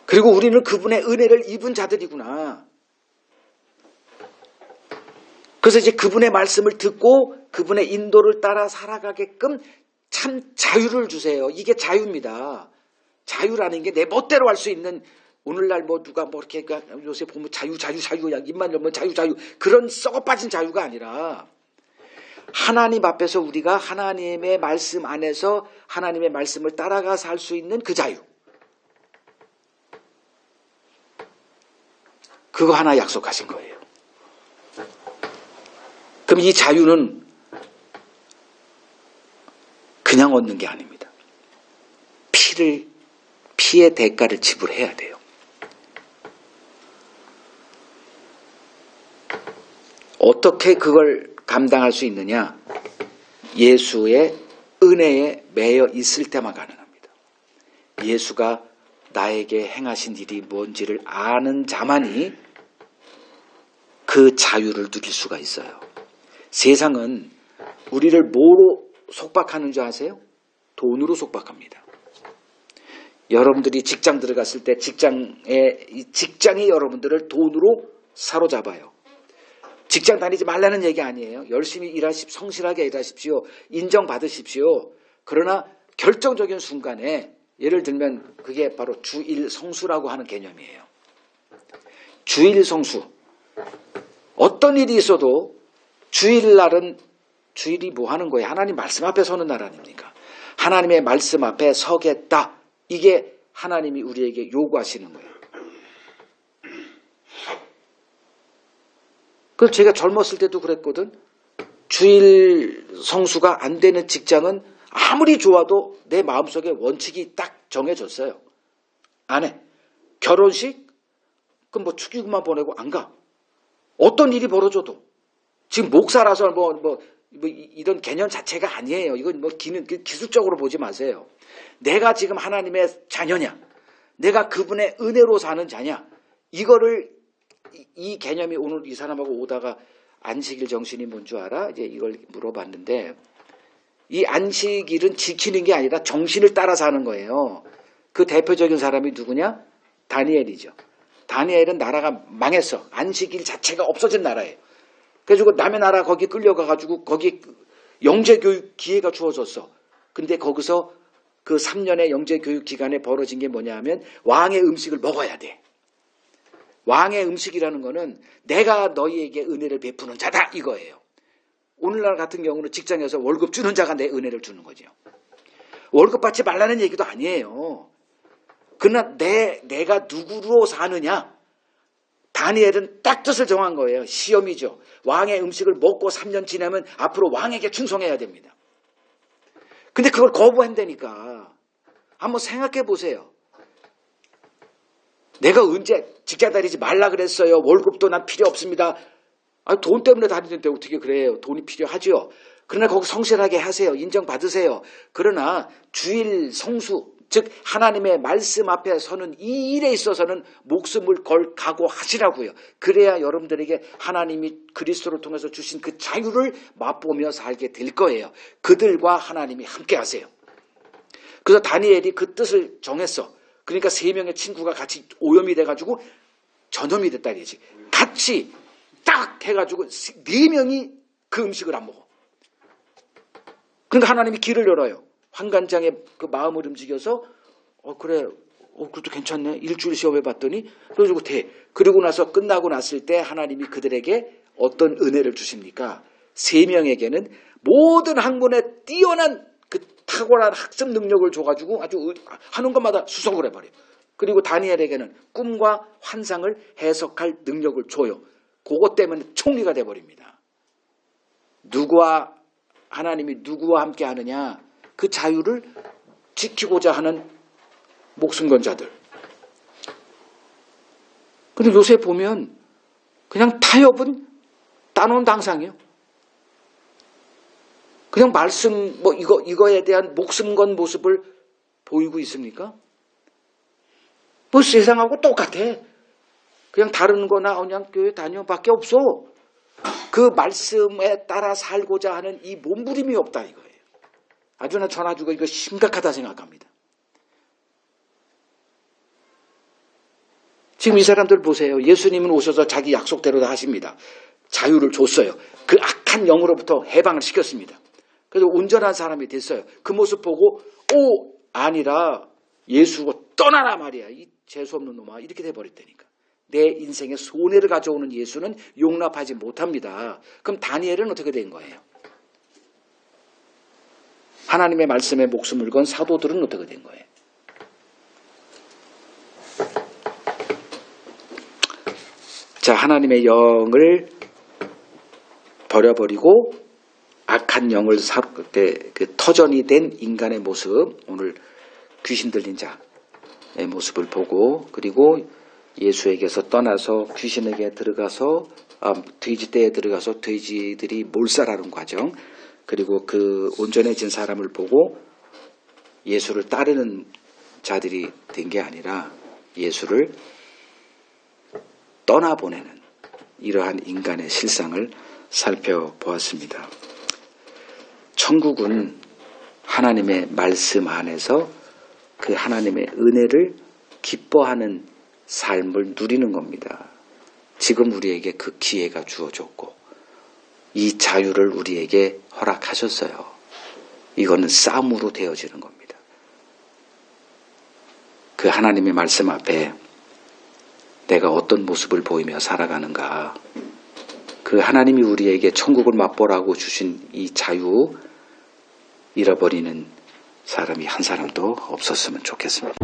그리고 우리는 그분의 은혜를 입은 자들이구나. 그래서 이제 그분의 말씀을 듣고 그분의 인도를 따라 살아가게끔 참 자유를 주세요. 이게 자유입니다. 자유라는 게 내 멋대로 할 수 있는, 오늘날 뭐 누가 뭐 이렇게 요새 보면 자유 입만 열면 자유 그런 썩어 빠진 자유가 아니라 하나님 앞에서 우리가 하나님의 말씀 안에서 하나님의 말씀을 따라가서 할 수 있는 그 자유. 그거 하나 약속하신 거예요. 그럼 이 자유는 그냥 얻는 게 아닙니다. 피의 대가를 지불해야 돼요. 어떻게 그걸 감당할 수 있느냐? 예수의 은혜에 매여 있을 때만 가능합니다. 예수가 나에게 행하신 일이 뭔지를 아는 자만이 그 자유를 누릴 수가 있어요. 세상은 우리를 뭐로 속박하는 줄 아세요? 돈으로 속박합니다. 여러분들이 직장 들어갔을 때 직장이 여러분들을 돈으로 사로잡아요. 직장 다니지 말라는 얘기 아니에요. 열심히 일하십시오. 성실하게 일하십시오. 인정받으십시오. 그러나 결정적인 순간에 예를 들면 그게 바로 주일성수라고 하는 개념이에요. 주일성수. 어떤 일이 있어도 주일날은 주일이 뭐 하는 거예요? 하나님 말씀 앞에 서는 날 아닙니까? 하나님의 말씀 앞에 서겠다. 이게 하나님이 우리에게 요구하시는 거예요. 그래서 제가 젊었을 때도 그랬거든. 주일 성수가 안 되는 직장은 아무리 좋아도 내 마음속에 원칙이 딱 정해졌어요. 안 해. 결혼식? 그럼 뭐 축의금만 보내고 안 가. 어떤 일이 벌어져도. 지금 목사라서 이런 개념 자체가 아니에요. 이건 기술적으로 보지 마세요. 내가 지금 하나님의 자녀냐? 내가 그분의 은혜로 사는 자냐? 이 개념이 오늘 이 사람하고 오다가 안식일 정신이 뭔 줄 알아? 이제 이걸 물어봤는데 이 안식일은 지키는 게 아니라 정신을 따라 사는 거예요. 그 대표적인 사람이 누구냐? 다니엘이죠. 다니엘은 나라가 망했어. 안식일 자체가 없어진 나라예요. 그래가지고 남의 나라 거기 끌려가가지고 거기 영재교육 기회가 주어졌어. 근데 거기서 그 3년의 영재교육 기간에 벌어진 게 뭐냐 하면 왕의 음식을 먹어야 돼. 왕의 음식이라는 거는 내가 너희에게 은혜를 베푸는 자다 이거예요. 오늘날 같은 경우는 직장에서 월급 주는 자가 내 은혜를 주는 거죠. 월급 받지 말라는 얘기도 아니에요. 그러나 내가 누구로 사느냐. 다니엘은 딱 뜻을 정한 거예요. 시험이죠. 왕의 음식을 먹고 3년 지나면 앞으로 왕에게 충성해야 됩니다. 근데 그걸 거부한다니까. 한번 생각해 보세요. 내가 언제 직장 다니지 말라 그랬어요. 월급도 난 필요 없습니다. 돈 때문에 다니는데 어떻게 그래요. 돈이 필요하죠. 그러나 거기 성실하게 하세요. 인정받으세요. 그러나 주일 성수, 즉 하나님의 말씀 앞에 서는 이 일에 있어서는 목숨을 걸 각오하시라고요. 그래야 여러분들에게 하나님이 그리스도를 통해서 주신 그 자유를 맛보며 살게 될 거예요. 그들과 하나님이 함께 하세요. 그래서 다니엘이 그 뜻을 정했어. 그러니까 3명의 친구가 같이 오염이 돼가지고 전염이 됐다 이거지. 같이 딱 해가지고 4명이 그 음식을 안 먹어. 그러니까 하나님이 길을 열어요. 환관장의 그 마음을 움직여서 그것도 괜찮네. 일주일 시험해봤더니 그래가지고 돼. 그러고 나서 끝나고 났을 때 하나님이 그들에게 어떤 은혜를 주십니까? 3명에게는 모든 학문에 뛰어난 그 탁월한 학습 능력을 줘가지고 아주 하는 것마다 수석을 해버려요. 그리고 다니엘에게는 꿈과 환상을 해석할 능력을 줘요. 그것 때문에 총리가 돼버립니다. 하나님이 누구와 함께 하느냐? 그 자유를 지키고자 하는 목숨 건 자들. 근데 요새 보면 그냥 타협은 따놓은 당상이에요. 그냥 말씀 이거에 대한 목숨 건 모습을 보이고 있습니까? 뭐 세상하고 똑같아. 그냥 다른 거나 그냥 교회 다녀밖에 없어. 그 말씀에 따라 살고자 하는 이 몸부림이 없다 이거예요. 아주나 전아주가 이거 심각하다 생각합니다. 지금 이 사람들 보세요. 예수님은 오셔서 자기 약속대로 다 하십니다. 자유를 줬어요. 그 악한 영으로부터 해방을 시켰습니다. 그래서 온전한 사람이 됐어요. 그 모습 보고 아니라 예수가 떠나라 말이야. 이 재수없는 놈아 이렇게 돼버렸다니까. 내 인생에 손해를 가져오는 예수는 용납하지 못합니다. 그럼 다니엘은 어떻게 된 거예요? 하나님의 말씀에 목숨을 건 사도들은 어떻게 된 거예요? 자, 하나님의 영을 버려버리고 악한 영을 터전이 된 인간의 모습, 오늘 귀신 들린 자의 모습을 보고, 그리고 예수에게서 떠나서 귀신에게 들어가서 돼지떼에 들어가서 돼지들이 몰살하는 과정, 그리고 그 온전해진 사람을 보고 예수를 따르는 자들이 된 게 아니라 예수를 떠나보내는 이러한 인간의 실상을 살펴보았습니다. 천국은 하나님의 말씀 안에서 그 하나님의 은혜를 기뻐하는 삶을 누리는 겁니다. 지금 우리에게 그 기회가 주어졌고 이 자유를 우리에게 허락하셨어요. 이거는 싸움으로 되어지는 겁니다. 그 하나님의 말씀 앞에 내가 어떤 모습을 보이며 살아가는가, 그 하나님이 우리에게 천국을 맛보라고 주신 이 자유 잃어버리는 사람이 한 사람도 없었으면 좋겠습니다.